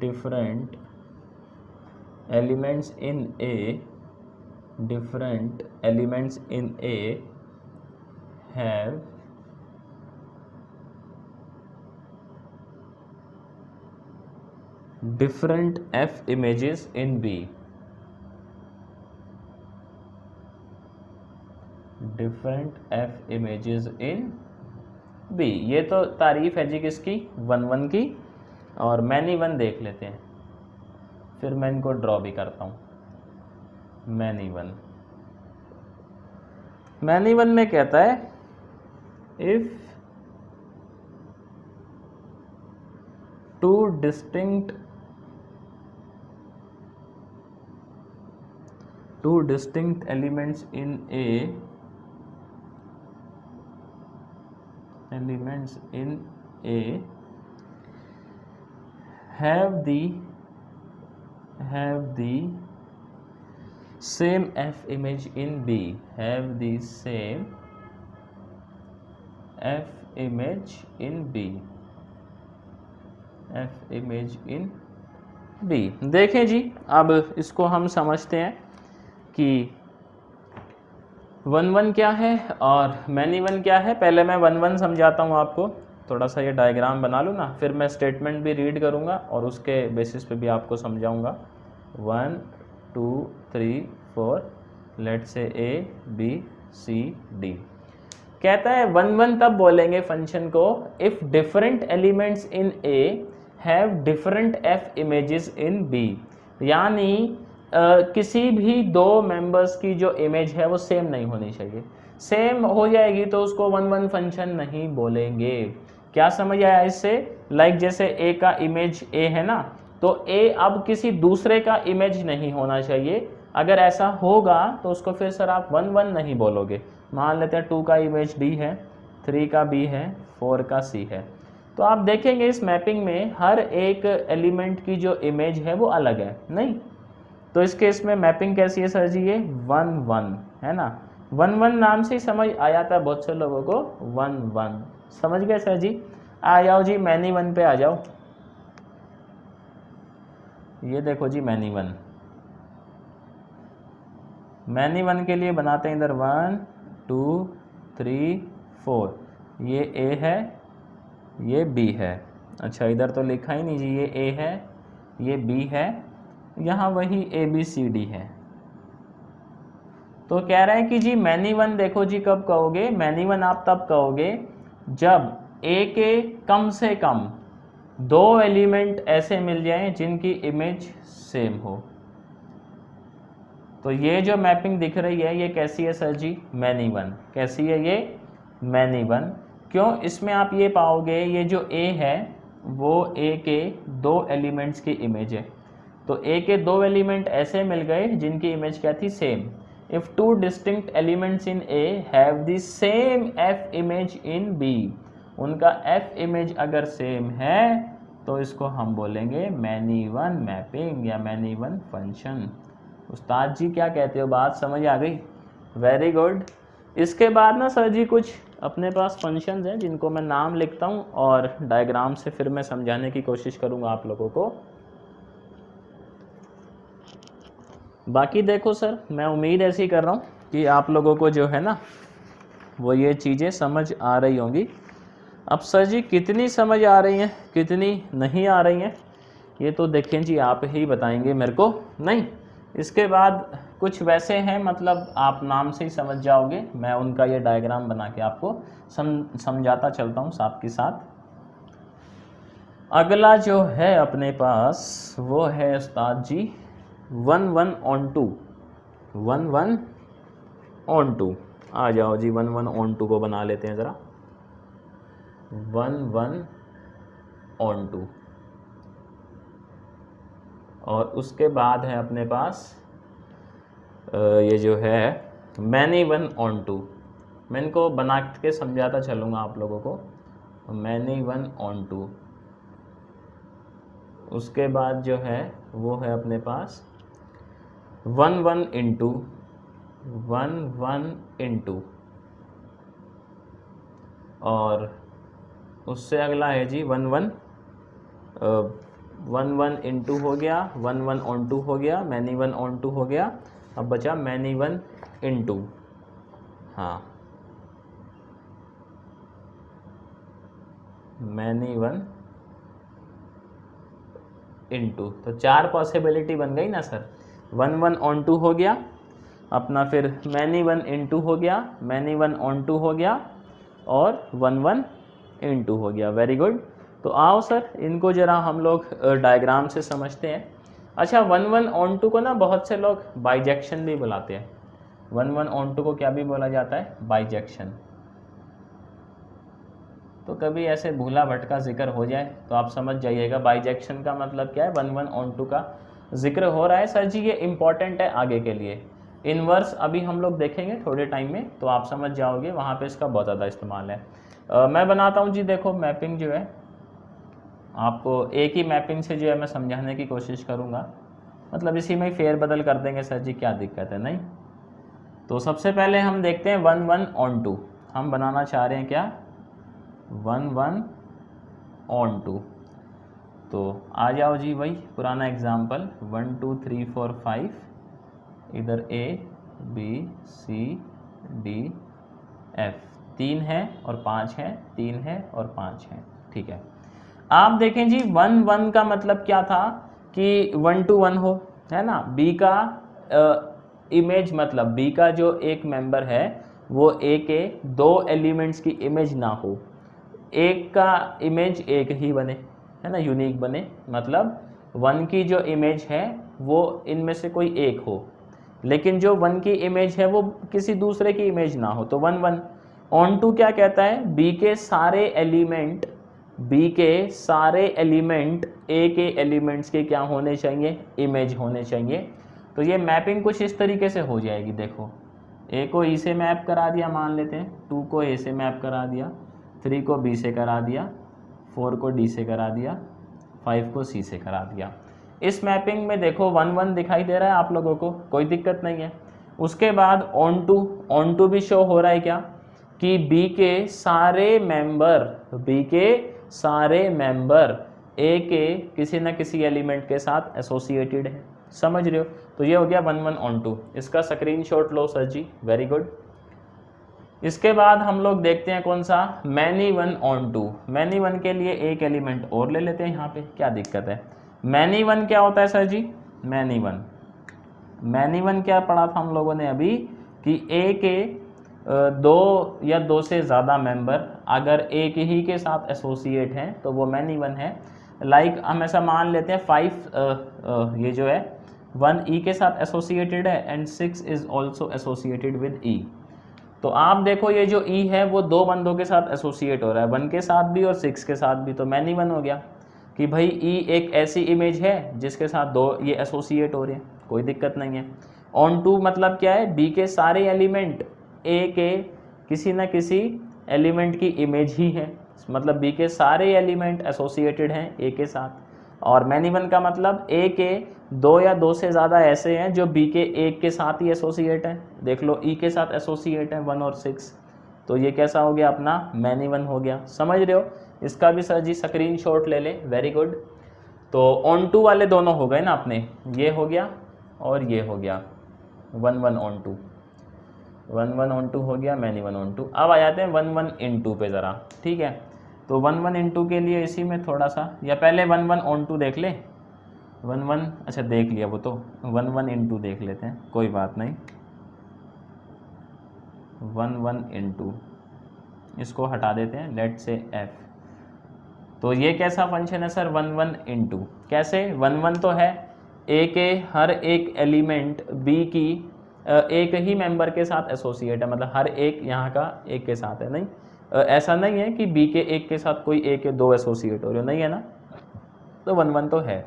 different elements in A have different F images in B, different f images in b. ये तो तारीफ है जी किसकी? 1 1 की। और मैनी 1 देख लेते हैं, फिर मैं इनको ड्रॉ भी करता हूँ। मैनी 1 में कहता है if two distinct elements in A have the same F image in B, have the same F image in B। देखें जी, अब इसको हम समझते हैं कि 1 1 क्या है और मैनी 1 क्या है। पहले मैं 1 1 समझाता हूँ आपको, थोड़ा सा ये डायग्राम बना लूँ ना, फिर मैं स्टेटमेंट भी रीड करूँगा और उसके बेसिस पे भी आपको समझाऊँगा। 1 2 3 4 let's say A B C D। कहता है 1 1 तब बोलेंगे फंक्शन को if different elements in A have different F images in B, यानी किसी भी 2 मेंबर्स की जो इमेज है वो सेम नहीं होनी चाहिए। सेम हो जाएगी तो उसको 1 1 फंक्शन नहीं बोलेंगे। क्या समझ आया इससे? लाइक जैसे A का इमेज A है ना, तो A अब किसी दूसरे का इमेज नहीं होना चाहिए। अगर ऐसा होगा तो उसको फिर सर आप 1 1 नहीं बोलोगे। मान लेते हैं 2 का इमेज D है, 3 का B है, 4 का C है, तो आप देखेंगे इस मैपिंग में हर एक एलिमेंट की जो इमेज है वो अलग है, नहीं? तो इस केस में मैपिंग कैसी है सर जी? ये 1 1 है ना, 1 1 नाम से ही समझ आ जाता है बहुत से लोगों को, 1 1 समझ गए सर जी? आ जाओ जी मैनी वन पे आ जाओ। ये देखो जी मैनी वन, मैनी वन के लिए बनाते हैं इधर 1 2 3 4, ये ए है ये बी है। अच्छा इधर तो लिखा ही नहीं जी, ये ए है ये बी है, यहाँ वही ए बी सी डी है। तो कह रहा है कि जी मैनी वन देखो जी कब कहोगे, मैनी वन आप तब कहोगे जब ए के कम से कम 2 एलिमेंट ऐसे मिल जाएं जिनकी इमेज सेम हो। तो ये जो मैपिंग दिख रही है ये कैसी है सर जी? Many one. कैसी है ये? Many one. क्यों? इसमें आप ये पाओगे ये जो ए है वो ए के 2 एलिमेंट्स की इमेज है। तो ए के 2 एलिमेंट ऐसे मिल गए जिनकी इमेज क्या थी? Same. If 2 distinct elements in a have the same f image in b, उनका एफ इमेज अगर सेम है तो इसको हम बोलेंगे मैनी वन मैपिंग या मैनी वन फंक्शन। उस्ताद जी क्या कहते हो, बात समझ आ गई? Very good. इसके बाद ना सर जी कुछ अपने पास फंक्शंस हैं जिनको मैं नाम लिखता हूँ और डायग्राम से फिर मैं समझाने की कोशिश करूँगा आप लोगों को। बाकी देखो सर, मैं उम्मीद ऐसी कर रहा हूँ कि आप लोगों को जो है ना वो ये चीज़ें समझ आ रही होंगी। अब सर जी कितनी समझ आ रही हैं कितनी नहीं आ रही हैं ये तो देखें जी आप ही बताएंगे मेरे को, नहीं? इसके बाद कुछ वैसे हैं मतलब आप नाम से ही समझ जाओगे, मैं उनका ये डायग्राम बना के आपको समझाता चलता हूँ साथ के साथ। अगला जो है अपने पास वो है उस्ताद जी 1 1 on 2, 1 1 on 2। आ जाओ जी 1 1 on 2 को बना लेते हैं ज़रा, 1 1 on 2। और उसके बाद है अपने पास ये जो है मैनी वन ऑन 2। मैं इनको बना के समझाता चलूँगा आप लोगों को, मैनी वन ऑन 2। उसके बाद जो है वो है अपने पास 1 1 into 1 1 into, और उससे अगला है जी 1 1 1 1 into हो गया, 1 1 on 2 हो गया, मैनी वन ऑन 2 हो गया। अब बचा मैनी वन into, हाँ मैनी वन into, तो 4 पॉसिबिलिटी बन गई ना सर। 1 1 on 2 हो गया अपना, फिर मैनी वन into हो गया, मैनी वन on 2 हो गया और 1 1 into हो गया। Very good. तो आओ सर इनको ज़रा हम लोग डायग्राम से समझते हैं। अच्छा 1 1 on 2 को ना बहुत से लोग बाइजेक्शन भी बुलाते हैं। 1 1 on 2 को क्या भी बोला जाता है? बाइजेक्शन। तो कभी ऐसे भूला भटका जिक्र हो जाए तो आप समझ जाइएगा बाइजेक्शन का मतलब क्या है। 1 1 on 2 का जिक्र हो रहा है सर जी, ये इम्पॉर्टेंट है आगे के लिए। इनवर्स अभी हम लोग देखेंगे थोड़े टाइम में तो आप समझ जाओगे, वहाँ पे इसका बहुत ज़्यादा इस्तेमाल है। मैं बनाता हूँ जी, देखो मैपिंग जो है आपको एक ही मैपिंग से जो है मैं समझाने की कोशिश करूँगा, मतलब इसी में ही फेर बदल कर देंगे सर जी, क्या दिक्कत है, नहीं? तो सबसे पहले हम देखते हैं 1 1 on 2। हम बनाना चाह रहे हैं क्या? 1 1 on 2। तो आ जाओ जी वही पुराना एग्जाम्पल, 1 2 3 4 5, इधर A B C D F, 3 है और 5 है, 3 है और 5 है, ठीक है। आप देखें जी 1 1 का मतलब क्या था कि 1 to 1 हो, है ना? B का इमेज मतलब B का जो एक मेंबर है वो A के 2 एलिमेंट्स की इमेज ना हो, एक का इमेज एक ही बने, है ना, यूनिक बने, मतलब 1 की जो इमेज है वो इनमें से कोई एक हो, लेकिन जो 1 की इमेज है वो किसी दूसरे की इमेज ना हो। तो 1 1 on 2 क्या कहता है? B के सारे एलिमेंट A के एलिमेंट्स के क्या होने चाहिए? इमेज होने चाहिए। तो ये मैपिंग कुछ इस तरीके से हो जाएगी। देखो A को E से मैप करा दिया, मान लेते हैं 2 को A से मैप करा दिया, 3 को B से करा दिया, 4 को डी से करा दिया, 5 को सी से करा दिया। इस मैपिंग में देखो 1 1 दिखाई दे रहा है आप लोगों को, कोई दिक्कत नहीं है। उसके बाद ऑन टू भी शो हो रहा है क्या कि बी के सारे मेंबर ए के किसी न किसी एलिमेंट के साथ एसोसिएटेड है, समझ रहे हो। तो ये हो गया 1 1 ऑन टू, इसका स्क्रीनशॉट लो सर जी, वेरी गुड। इसके बाद हम लोग देखते हैं कौन सा, many one onto. Many one के लिए एक एलिमेंट और ले लेते हैं यहाँ पे, क्या दिक्कत है। मैनी वन क्या होता है सर जी, मैनी वन क्या पढ़ा था हम लोगों ने अभी कि ए के 2 या 2 से ज़्यादा मेंबर अगर एक ही के साथ एसोसिएट हैं तो वो मैनी वन है। लाइक हम ऐसा मान लेते हैं 5 ये जो है 1 ई के साथ एसोसिएटेड है and 6 is also associated with E. तो आप देखो ये जो ई है वो 2 बंदों के साथ एसोसिएट हो रहा है, 1 के साथ भी और 6 के साथ भी, तो मैनी वन हो गया कि भाई ई एक ऐसी इमेज है जिसके साथ 2 ये एसोसिएट हो रहे हैं, कोई दिक्कत नहीं है। ऑन टू मतलब क्या है, बी के सारे एलिमेंट ए के किसी न किसी एलिमेंट की इमेज ही है, मतलब बी के सारे एलिमेंट एसोसिएटेड हैं ए के साथ। और मैनी वन का मतलब ए के 2 या 2 से ज़्यादा ऐसे हैं जो बी के एक के साथ ही एसोसिएट हैं। देख लो ई के साथ एसोसिएट हैं 1 और 6, तो ये कैसा हो गया अपना, मैनी वन हो गया, समझ रहे हो। इसका भी सर जी स्क्रीनशॉट ले ले, वेरी गुड। तो ऑन टू वाले दोनों हो गए ना अपने, ये हो गया और ये हो गया 1 1 ऑन टू, 1 1 ऑन टू हो गया, मैनी वन ऑन टू। अब आ जाते हैं 1 1 इन टू पे ज़रा, ठीक है। तो 1 1 इन टू के लिए इसी में थोड़ा सा, या पहले 1 1 ऑन टू देख ले, 1 1 अच्छा देख लिया वो, तो 1 1 इन टू देख लेते हैं, कोई बात नहीं। 1 1 इन टू, इसको हटा देते हैं, लेट से एफ। तो ये कैसा फंक्शन है सर, 1 1 इन टू, कैसे 1 1 तो है ए के हर एक एलिमेंट बी की एक ही मेंबर के साथ एसोसिएट है, मतलब हर एक यहाँ का एक के साथ है, नहीं ऐसा नहीं है कि बी के एक के साथ कोई ए के 2 एसोसिएट हो रहे हो, नहीं है ना। तो 1 1 तो है।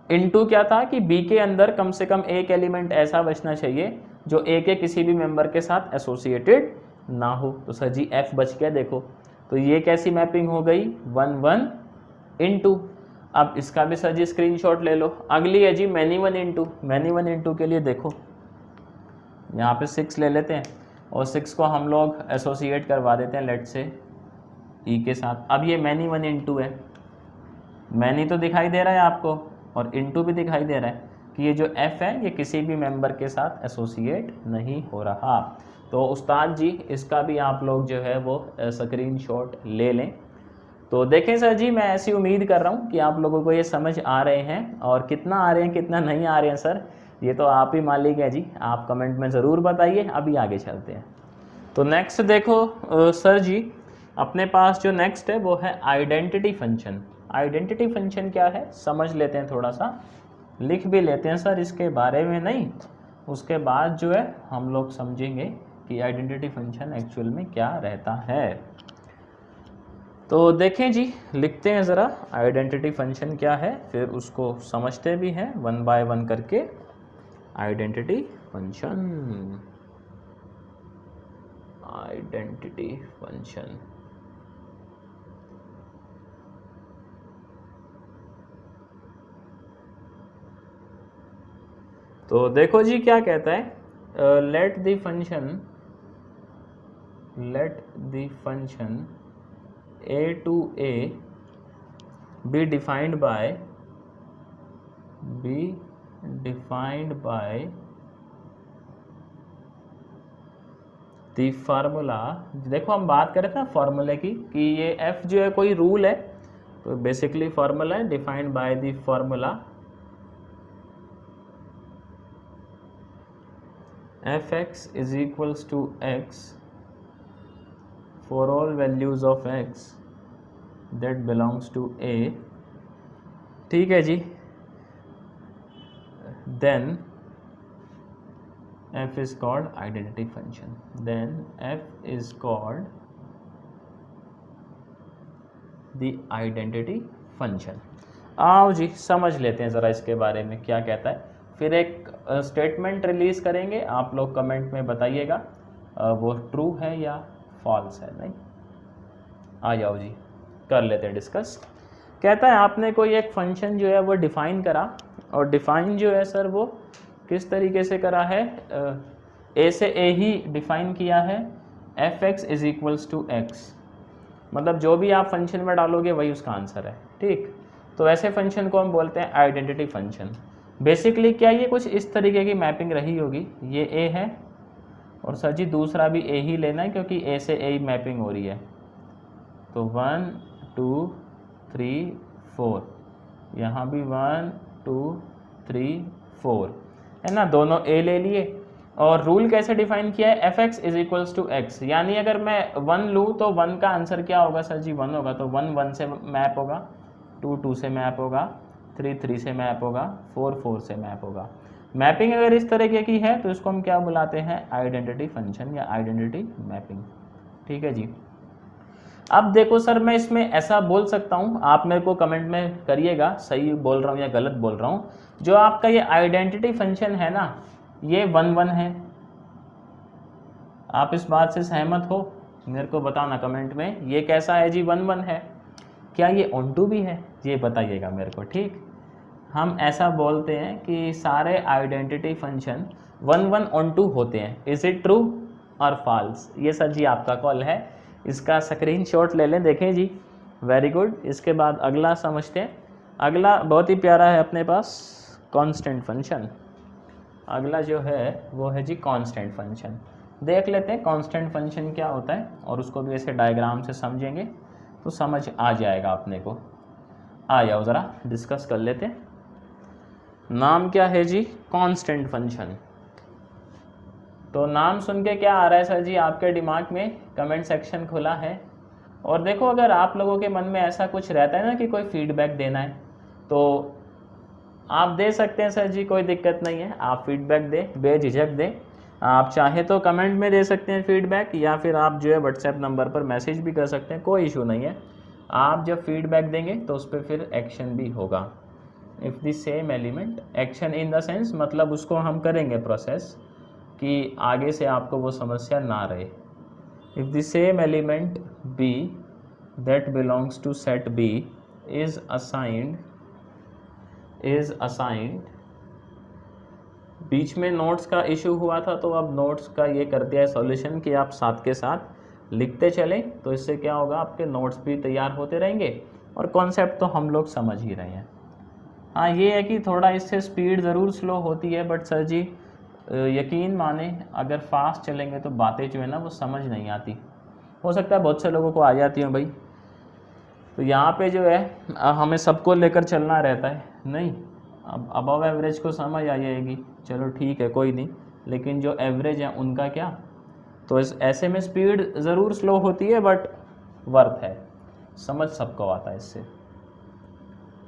इनटू क्या था कि बी के अंदर कम से कम एक एलिमेंट ऐसा बचना चाहिए जो ए के किसी भी मेंबर के साथ एसोसिएटेड ना हो। तो सर जी एफ बच गया, देखो तो ये कैसी मैपिंग हो गई, 1 1 इन टू। अब इसका भी सर जी स्क्रीनशॉट ले लो। अगली है जी मैनी वन इंटू के लिए देखो यहाँ पे 6 ले लेते हैं और 6 को हम लोग एसोसिएट करवा देते हैं लेट से ई के साथ। अब ये मैनी वन इंटू है, मैनी तो दिखाई दे रहा है आपको और इंटू भी दिखाई दे रहा है कि ये जो एफ है ये किसी भी मेंबर के साथ एसोसिएट नहीं हो रहा। तो उस्ताद जी इसका भी आप लोग जो है वो स्क्रीनशॉट ले लें। तो देखें सर जी, मैं ऐसी उम्मीद कर रहा हूँ कि आप लोगों को ये समझ आ रहे हैं, और कितना आ रहे हैं कितना नहीं आ रहे हैं सर ये तो आप ही मालिक है जी, आप कमेंट में ज़रूर बताइए। अभी आगे चलते हैं। तो नेक्स्ट देखो सर जी अपने पास जो नेक्स्ट है वो है आइडेंटिटी फंक्शन। आइडेंटिटी फंक्शन क्या है समझ लेते हैं, थोड़ा सा लिख भी लेते हैं सर इसके बारे में, नहीं उसके बाद जो है हम लोग समझेंगे कि आइडेंटिटी फंक्शन एक्चुअल में क्या रहता है। तो देखें जी, लिखते हैं ज़रा आइडेंटिटी फंक्शन क्या है, फिर उसको समझते भी हैं 1 बाय 1 करके। आइडेंटिटी फंक्शन, आइडेंटिटी फंक्शन तो देखो जी क्या कहता है, let the function a to a be defined by the formula. देखो हम बात कर रहे थे ना फार्मूले की कि ये f जो है कोई रूल है, तो बेसिकली फार्मूला है defined by the formula fx is equals to x for all values of x that belongs to a, ठीक है जी। then f is called identity function, then f is called the identity function। आओ जी समझ लेते हैं ज़रा इसके बारे में क्या कहता है, फिर एक स्टेटमेंट रिलीज़ करेंगे, आप लोग कमेंट में बताइएगा वो ट्रू है या फॉल्स है। नहीं आ जाओ जी, कर लेते हैं डिस्कस। कहता है आपने कोई एक फंक्शन जो है वो डिफ़ाइन करा, और डिफ़ाइन जो है सर वो किस तरीके से करा है, ए से ए ही डिफ़ाइन किया है, f x is equals to x, मतलब जो भी आप फंक्शन में डालोगे वही उसका आंसर है, ठीक। तो ऐसे फंक्शन को हम बोलते हैं आइडेंटिटी फंक्शन। बेसिकली क्या ये कुछ इस तरीके की मैपिंग रही होगी, ये ए है और सर जी दूसरा भी ए ही लेना है क्योंकि ए से ए ही मैपिंग हो रही है, तो 1 2 3 4, यहाँ भी 1 2 3 4 है ना, दोनों ए ले लिए। और रूल कैसे डिफाइन किया है, f x is equals to x, यानी अगर मैं 1 लूँ तो 1 का आंसर क्या होगा सर जी 1 होगा, तो 1 1 से मैप होगा, 2 2 से मैप होगा, 3 3 से मैप होगा, 4 4 से मैप होगा। मैपिंग अगर इस तरीके की है तो इसको हम क्या बुलाते हैं, आइडेंटिटी फंक्शन या आइडेंटिटी मैपिंग, ठीक है जी। अब देखो सर मैं इसमें ऐसा बोल सकता हूँ, आप मेरे को कमेंट में करिएगा सही बोल रहा हूँ या गलत बोल रहा हूँ, जो आपका ये आइडेंटिटी फंक्शन है ना ये 1 1 है, आप इस बात से सहमत हो, मेरे को बताना कमेंट में, ये कैसा है जी 1 1 है, क्या ये ऑन टू भी है, ये बताइएगा मेरे को, ठीक। हम ऐसा बोलते हैं कि सारे आइडेंटिटी फंक्शन 1 1 ऑन टू होते हैं, इज इट ट्रू और फॉल्स, ये सर जी आपका कॉल है, इसका स्क्रीनशॉट ले लें, देखें जी, वेरी गुड। इसके बाद अगला समझते हैं, अगला बहुत ही प्यारा है अपने पास, कांस्टेंट फंक्शन। अगला जो है वो है जी कांस्टेंट फंक्शन। देख लेते हैं कांस्टेंट फंक्शन क्या होता है, और उसको भी ऐसे डायग्राम से समझेंगे तो समझ आ जाएगा अपने को। आ जाओ ज़रा डिस्कस कर लेते हैं। नाम क्या है जी, कांस्टेंट फंक्शन। तो नाम सुन के क्या आ रहा है सर जी आपके दिमाग में, कमेंट सेक्शन खुला है। और देखो अगर आप लोगों के मन में ऐसा कुछ रहता है ना कि कोई फीडबैक देना है तो आप दे सकते हैं सर जी, कोई दिक्कत नहीं है, आप फीडबैक दें, बेझिझक दें। आप चाहे तो कमेंट में दे सकते हैं फीडबैक, या फिर आप जो है व्हाट्सएप नंबर पर मैसेज भी कर सकते हैं, कोई इशू नहीं है। आप जब फीडबैक देंगे तो उस पर फिर एक्शन भी होगा। If the same element, action in the sense मतलब उसको हम करेंगे प्रोसेस कि आगे से आपको वो समस्या ना रहे। If the same element B that belongs to set B is assigned, बीच में नोट्स का इशू हुआ था तो अब नोट्स का ये कर दिया है सॉल्यूशन कि आप साथ के साथ लिखते चलें, तो इससे क्या होगा आपके नोट्स भी तैयार होते रहेंगे और कॉन्सेप्ट तो हम लोग समझ ही रहे हैं। हाँ ये है कि थोड़ा इससे स्पीड ज़रूर स्लो होती है, बट सर जी यकीन माने अगर फास्ट चलेंगे तो बातें जो है ना वो समझ नहीं आती। हो सकता है बहुत से लोगों को आ जाती हैं भाई, तो यहाँ पे जो है हमें सबको लेकर चलना रहता है, नहीं अब अबव एवरेज को समझ आ जाएगी, चलो ठीक है कोई नहीं, लेकिन जो एवरेज है उनका क्या, तो इस ऐसे में स्पीड ज़रूर स्लो होती है बट वर्थ है, समझ सबको आता है इससे।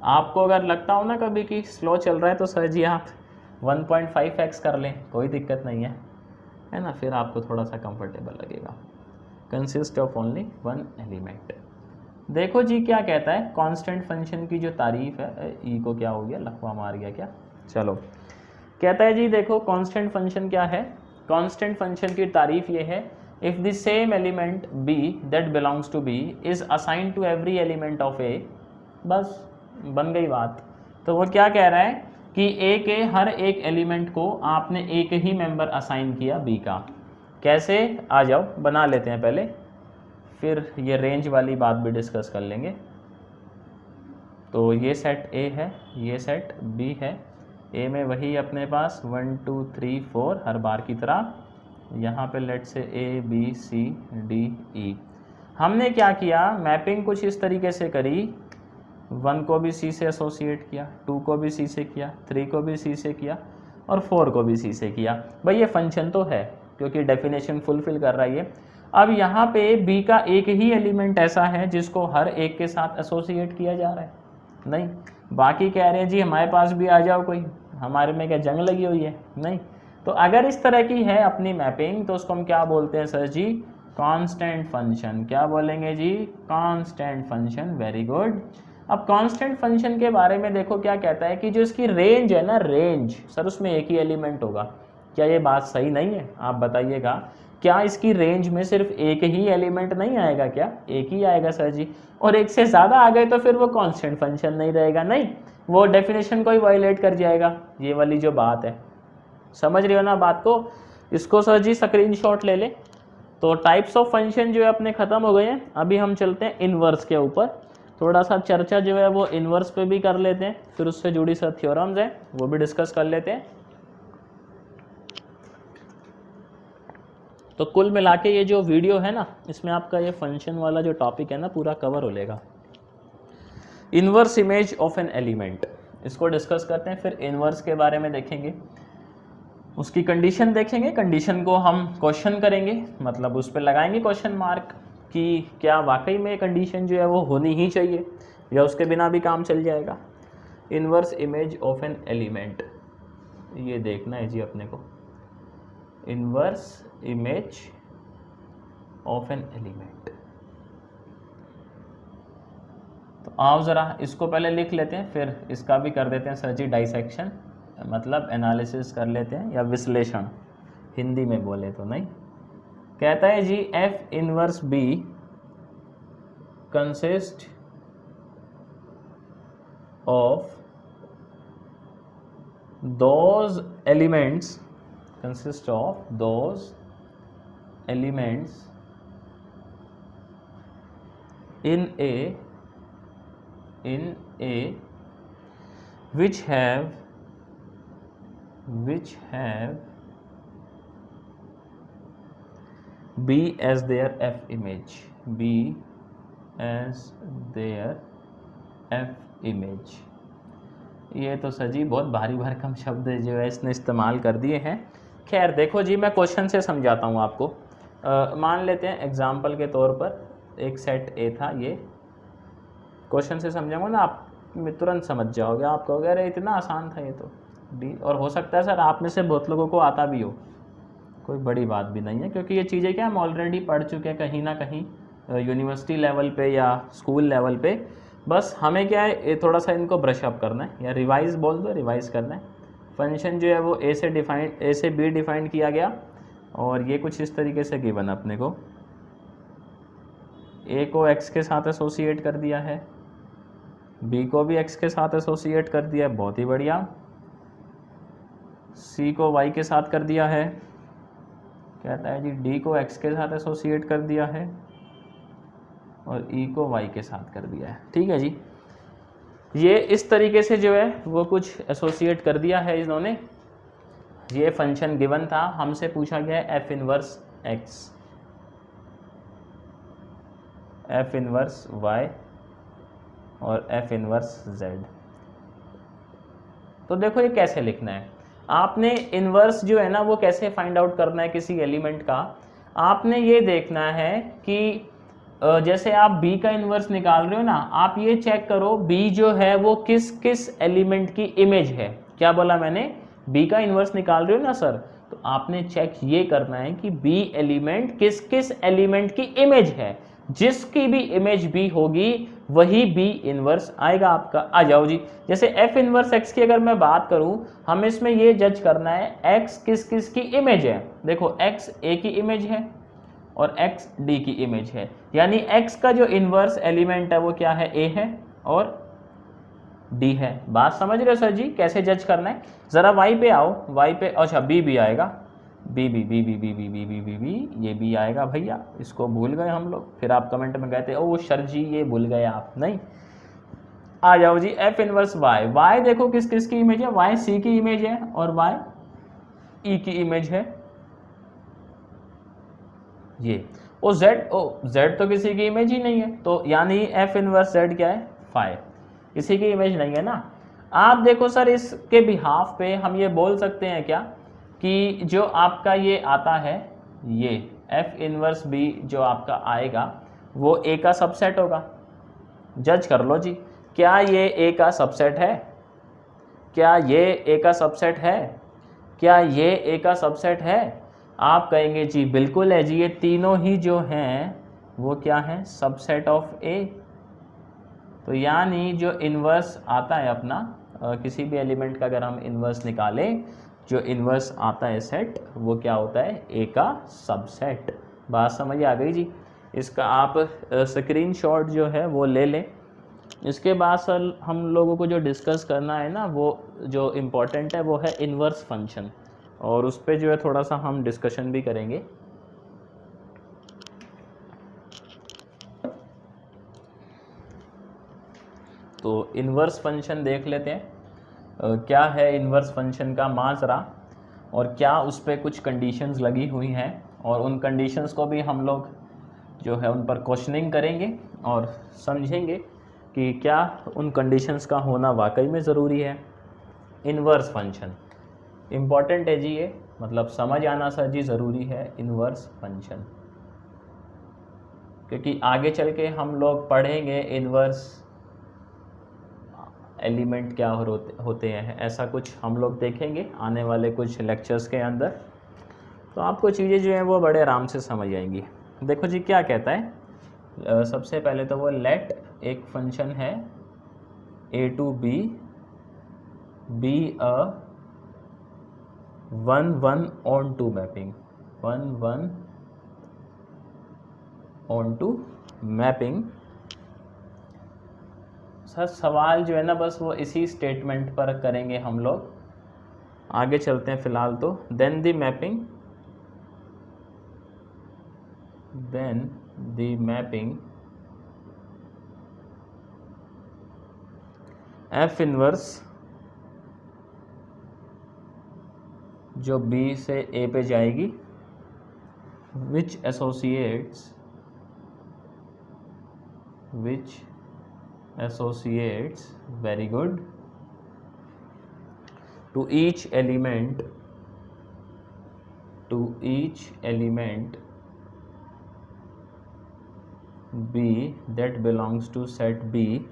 आपको अगर लगता हो ना कभी कि स्लो चल रहा है तो सर जी आप 1.5x कर लें, कोई दिक्कत नहीं है ना, फिर आपको थोड़ा सा कंफर्टेबल लगेगा। Consist of only 1 element. देखो जी क्या कहता है, कांस्टेंट फंक्शन की जो तारीफ है, ई को क्या हो गया, लखवा मार गया क्या, चलो कहता है जी देखो कांस्टेंट फंक्शन क्या है, कांस्टेंट फंक्शन की तारीफ ये है, if the same element B that belongs to B is assigned to every element of A, बस बन गई बात। तो वो क्या कह रहा है कि ए के हर एक एलिमेंट को आपने एक ही मेंबर असाइन किया बी का। कैसे, आ जाओ बना लेते हैं पहले, फिर ये रेंज वाली बात भी डिस्कस कर लेंगे। तो ये सेट ए है, ये सेट बी है, ए में वही अपने पास 1 2 3 4 हर बार की तरह, यहाँ पे लेट से A B C D E. हमने क्या किया, मैपिंग कुछ इस तरीके से करी, 1 को भी सी से एसोसिएट किया, 2 को भी सी से किया, 3 को भी सी से किया और 4 को भी सी से किया। भाई ये फंक्शन तो है क्योंकि डेफिनेशन फुलफिल कर रहा है ये। अब यहाँ पे बी का एक ही एलिमेंट ऐसा है जिसको हर एक के साथ एसोसिएट किया जा रहा है, नहीं बाकी कह रहे हैं जी हमारे पास भी आ जाओ कोई, हमारे में क्या जंग लगी हुई है, नहीं। तो अगर इस तरह की है अपनी मैपिंग तो उसको हम क्या बोलते हैं सर जी, कांस्टेंट फंक्शन। क्या बोलेंगे जी, कांस्टेंट फंक्शन, वेरी गुड। अब कांस्टेंट फंक्शन के बारे में देखो क्या कहता है कि जो इसकी रेंज है ना, रेंज सर उसमें एक ही एलिमेंट होगा। क्या ये बात सही नहीं है, आप बताइएगा। क्या इसकी रेंज में सिर्फ एक ही एलिमेंट नहीं आएगा? क्या एक ही आएगा सर जी? और एक से ज़्यादा आ गए तो फिर वो कांस्टेंट फंक्शन नहीं रहेगा, नहीं, वो डेफिनेशन को ही वायलेट कर जाएगा। ये वाली जो बात है, समझ रहे हो ना बात को? इसको सर जी स्क्रीनशॉट ले ले। तो टाइप्स ऑफ फंक्शन जो है अपने ख़त्म हो गए हैं। अभी हम चलते हैं इन्वर्स के ऊपर, थोड़ा सा चर्चा जो है वो इन्वर्स पे भी कर लेते हैं, फिर उससे जुड़ी सर थ्योरम्स हैं वो भी डिस्कस कर लेते हैं। तो कुल मिला के ये जो वीडियो है ना, इसमें आपका ये फंक्शन वाला जो टॉपिक है ना पूरा कवर हो लेगा। Inverse image of an element, इसको डिस्कस करते हैं, फिर इन्वर्स के बारे में देखेंगे, उसकी कंडीशन देखेंगे, कंडीशन को हम क्वेश्चन करेंगे, मतलब उस पर लगाएंगे क्वेश्चन मार्क कि क्या वाकई में कंडीशन जो है वो होनी ही चाहिए या उसके बिना भी काम चल जाएगा। Inverse image of an element, ये देखना है जी अपने को, inverse image of an element. तो आओ ज़रा इसको पहले लिख लेते हैं, फिर इसका भी कर देते हैं सर जी डाइसेक्शन, मतलब एनालिसिस कर लेते हैं या विश्लेषण, हिंदी में बोले तो नहीं। कहता है जी F inverse B consist of those elements consist of those elements in a which have B as their F image, B as their F image। ये तो सर जी बहुत भारी भरकम शब्द जो है इसने इस्तेमाल कर दिए हैं। खैर देखो जी, मैं क्वेश्चन से समझाता हूँ आपको। मान लेते हैं एग्जाम्पल के तौर पर एक सेट ए था, ये क्वेश्चन से समझाऊंगा ना आप तुरंत समझ जाओगे, आप कहोगे अरे इतना आसान था ये तो डी, और हो सकता है सर आप में से बहुत लोगों को आता भी हो, कोई बड़ी बात भी नहीं है, क्योंकि ये चीज़ें क्या हम ऑलरेडी पढ़ चुके हैं कहीं ना कहीं यूनिवर्सिटी लेवल पे या स्कूल लेवल पे। बस हमें क्या है, ये थोड़ा सा इनको ब्रश अप करना है, या रिवाइज बोल दो, रिवाइज करना है। फंक्शन जो है वो ए से बी डिफाइंड किया गया, और ये कुछ इस तरीके से गिवन अपने को, ए को एक्स के साथ एसोसिएट कर दिया है, बी को भी एक्स के साथ एसोसिएट कर दिया है, बहुत ही बढ़िया, सी को वाई के साथ कर दिया है, कहता है जी डी को एक्स के साथ एसोसिएट कर दिया है, और ई को वाई के साथ कर दिया है। ठीक है जी, ये इस तरीके से जो है वो कुछ एसोसिएट कर दिया है इन्होंने। ये फंक्शन गिवन था, हमसे पूछा गया है f inverse x, f inverse y और एफ इनवर्स जेड। तो देखो ये कैसे लिखना है, आपने इनवर्स जो है ना वो कैसे फाइंड आउट करना है किसी एलिमेंट का। आपने ये देखना है कि जैसे आप b का इन्वर्स निकाल रहे हो ना, आप ये चेक करो b जो है वो किस किस एलिमेंट की इमेज है। क्या बोला मैंने, b का इन्वर्स निकाल रहे हो ना सर, तो आपने चेक ये करना है कि b एलिमेंट किस किस एलिमेंट की इमेज है, जिसकी भी इमेज b होगी वही b इन्वर्स आएगा आपका। आ जाओ जी, जैसे f इन्वर्स x की अगर मैं बात करूं, हमें इसमें ये जज करना है x किस किस की इमेज है। देखो x a की इमेज है और x d की इमेज है, यानी x का जो इन्वर्स एलिमेंट है वो क्या है, a है और d है। बात समझ रहे हो सर जी कैसे जज करना है? ज़रा y पे आओ, y पे, अच्छा b भी आएगा, b b b b b b b b b b ये भी आएगा भैया, इसको भूल गए हम लोग, फिर आप कमेंट में कहते ओ सर जी ये भूल गए आप, नहीं। आ जाओ जी f इनवर्स y, y देखो किस किस की इमेज है, y c की इमेज है और y e की इमेज है ये, ओ z तो किसी की इमेज ही नहीं है, तो यानी f इनवर्स z क्या है, फाइव, किसी की इमेज नहीं है ना। आप देखो सर इसके बिहाफ पे हम ये बोल सकते हैं क्या कि जो आपका ये आता है, ये f इनवर्स b जो आपका आएगा वो a का सबसेट होगा। जज कर लो जी, क्या ये a का सबसेट है, क्या ये a का सबसेट है, क्या ये a का सबसेट है? आप कहेंगे जी बिल्कुल है जी, ये तीनों ही जो हैं वो क्या है, सबसेट ऑफ A। तो यानी जो इन्वर्स आता है अपना किसी भी एलिमेंट का अगर हम इन्वर्स निकालें, जो इन्वर्स आता है सेट वो क्या होता है, ए का सबसेट। बात समझ आ गई जी। इसका आप स्क्रीनशॉट जो है वो ले लें। इसके बाद सर हम लोगों को जो डिस्कस करना है ना, वो जो इम्पोर्टेंट है वो है इन्वर्स फंक्शन, और उस पर जो है थोड़ा सा हम डिस्कशन भी करेंगे। तो इन्वर्स फंक्शन देख लेते हैं क्या है इन्वर्स फंक्शन का माजरा, और क्या उस पर कुछ कंडीशंस लगी हुई हैं, और उन कंडीशंस को भी हम लोग जो है उन पर क्वेश्चनिंग करेंगे और समझेंगे कि क्या उन कंडीशंस का होना वाकई में ज़रूरी है। इन्वर्स फंक्शन इम्पॉर्टेंट है जी ये, मतलब समझ आना सर जी ज़रूरी है इन्वर्स फंक्शन, क्योंकि आगे चल के हम लोग पढ़ेंगे इन्वर्स एलिमेंट क्या होते हैं, ऐसा कुछ हम लोग देखेंगे आने वाले कुछ लेक्चर्स के अंदर। तो आपको चीज़ें जो हैं वो बड़े आराम से समझ आएंगी। देखो जी क्या कहता है, सबसे पहले तो वो लेट एक फंक्शन है A to B a 1:1 mapping, 1:1 mapping. Sir सवाल जो है ना बस वो इसी स्टेटमेंट पर करेंगे हम लोग, आगे चलते हैं फ़िलहाल तो। Then the mapping F inverse जो बी से ए पे जाएगी, which associates very good to each element B that belongs to set B,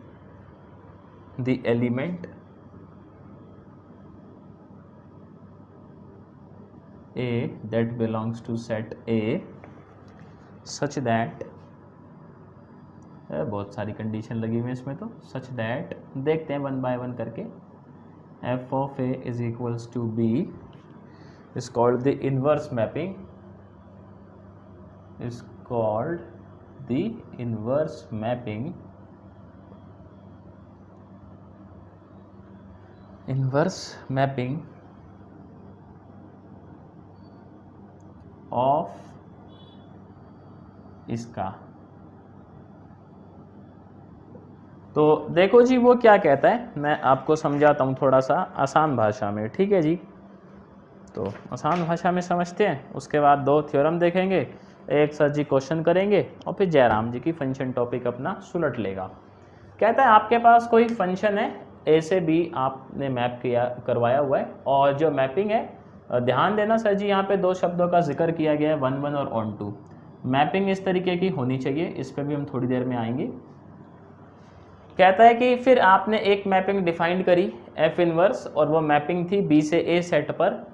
the element A that belongs to set A such that, बहुत सारी कंडीशन लगी हुई है इसमें, तो such that देखते हैं वन बाय वन करके। f of A is equals to B is called the inverse mapping, inverse mapping of इसका। तो देखो जी वो क्या कहता है, मैं आपको समझाता हूँ थोड़ा सा आसान भाषा में, ठीक है जी। तो आसान भाषा में समझते हैं, उसके बाद दो थ्योरम देखेंगे, एक सर जी क्वेश्चन करेंगे, और फिर जयराम जी की फंक्शन टॉपिक अपना सुलट लेगा। कहता है आपके पास कोई फंक्शन है, ए से बी आपने मैप करवाया हुआ है, और जो मैपिंग है, ध्यान देना सर जी यहाँ पे दो शब्दों का जिक्र किया गया है, 1:1 और on2। मैपिंग इस तरीके की होनी चाहिए, इस पर भी हम थोड़ी देर में आएंगे। कहता है कि फिर आपने एक मैपिंग डिफाइंड करी एफ इनवर्स, और वो मैपिंग थी बी से ए सेट पर,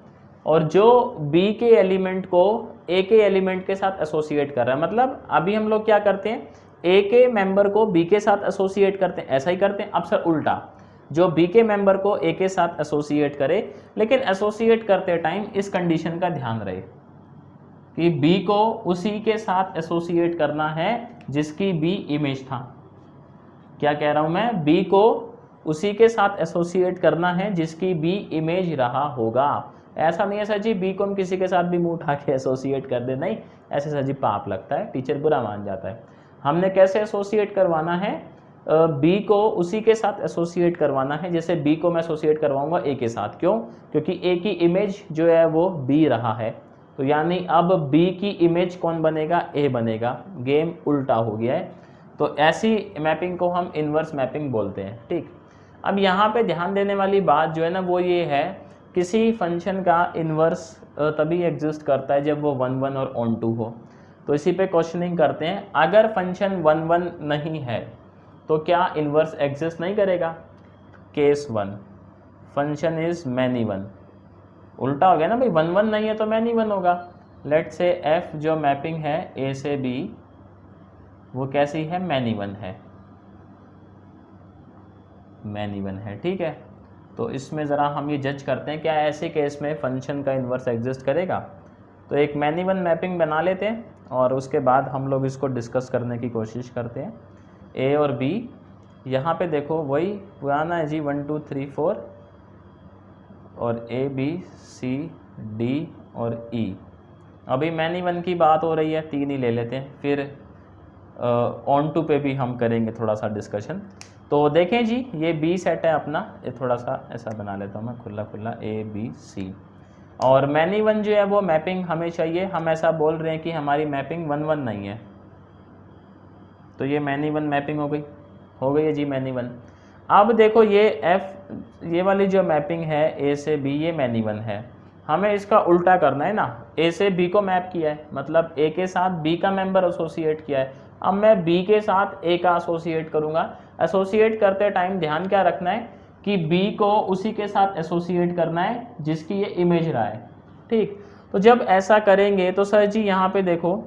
और जो बी के एलिमेंट को ए के एलिमेंट के साथ एसोसिएट कर रहा है। मतलब अभी हम लोग क्या करते हैं, ए के मेंबर को बी के साथ एसोसिएट करते हैं, ऐसा ही करते हैं। अब सर उल्टा, जो बी के मेंबर को ए के साथ एसोसिएट करे, लेकिन एसोसिएट करते टाइम इस कंडीशन का ध्यान रहे कि बी को उसी के साथ एसोसिएट करना है जिसकी बी इमेज था। क्या कह रहा हूं मैं, बी को उसी के साथ एसोसिएट करना है जिसकी बी इमेज रहा होगा। ऐसा नहीं है सर जी बी को हम किसी के साथ भी मुंह उठा के एसोसिएट कर दे, नहीं, ऐसे सर जी पाप लगता है, टीचर बुरा मान जाता है। हमने कैसे एसोसिएट करवाना है, बी को उसी के साथ एसोसिएट करवाना है, जैसे बी को मैं एसोसिएट करवाऊंगा ए के साथ। क्यों? क्योंकि ए की इमेज जो है वो बी रहा है, तो यानी अब बी की इमेज कौन बनेगा, ए बनेगा। गेम उल्टा हो गया है, तो ऐसी मैपिंग को हम इन्वर्स मैपिंग बोलते हैं, ठीक। अब यहाँ पे ध्यान देने वाली बात जो है ना वो ये है, किसी फंक्शन का इन्वर्स तभी एग्जिस्ट करता है जब वो 1:1 और on2 हो। तो इसी पे क्वेश्चनिंग करते हैं, अगर फंक्शन 1:1 नहीं है तो क्या इन्वर्स एग्जिस्ट नहीं करेगा। Case 1, function is many one, उल्टा हो गया ना भाई, 1:1 नहीं है तो मैनी वन होगा। लेट से एफ जो मैपिंग है ए से बी वो कैसी है, मैनी वन है, ठीक है। तो इसमें ज़रा हम ये जज करते हैं क्या ऐसे केस में फंक्शन का इन्वर्स एग्जिस्ट करेगा। तो एक मैनी वन मैपिंग बना लेते हैं और उसके बाद हम लोग इसको डिस्कस करने की कोशिश करते हैं। ए और बी, यहाँ पे देखो वही पुराना है जी, 1 2 3 4 और ए बी सी डी और ई। अभी मैनी वन की बात हो रही है, 3 ही ले लेते हैं, फिर ऑन टू पे भी हम करेंगे थोड़ा सा डिस्कशन। तो देखें जी, ये बी सेट है अपना, ये थोड़ा सा ऐसा बना लेता हूँ मैं खुला खुला, ए बी सी। और मैनी वन जो है वो मैपिंग हमें चाहिए, हम ऐसा बोल रहे हैं कि हमारी मैपिंग 1 1 नहीं है, तो ये मैनी वन मैपिंग हो गई है जी मैनी वन। अब देखो ये एफ, ये वाली जो मैपिंग है ए से बी, ये मैनी वन है, हमें इसका उल्टा करना है ना। ए से बी को मैप किया है, मतलब ए के साथ बी का मेंबर एसोसिएट किया है, अब मैं बी के साथ ए का एसोसिएट करूँगा। एसोसिएट करते टाइम ध्यान क्या रखना है कि बी को उसी के साथ एसोसिएट करना है जिसकी ये इमेज रहा है, ठीक। तो जब ऐसा करेंगे तो सर जी यहाँ पे देखो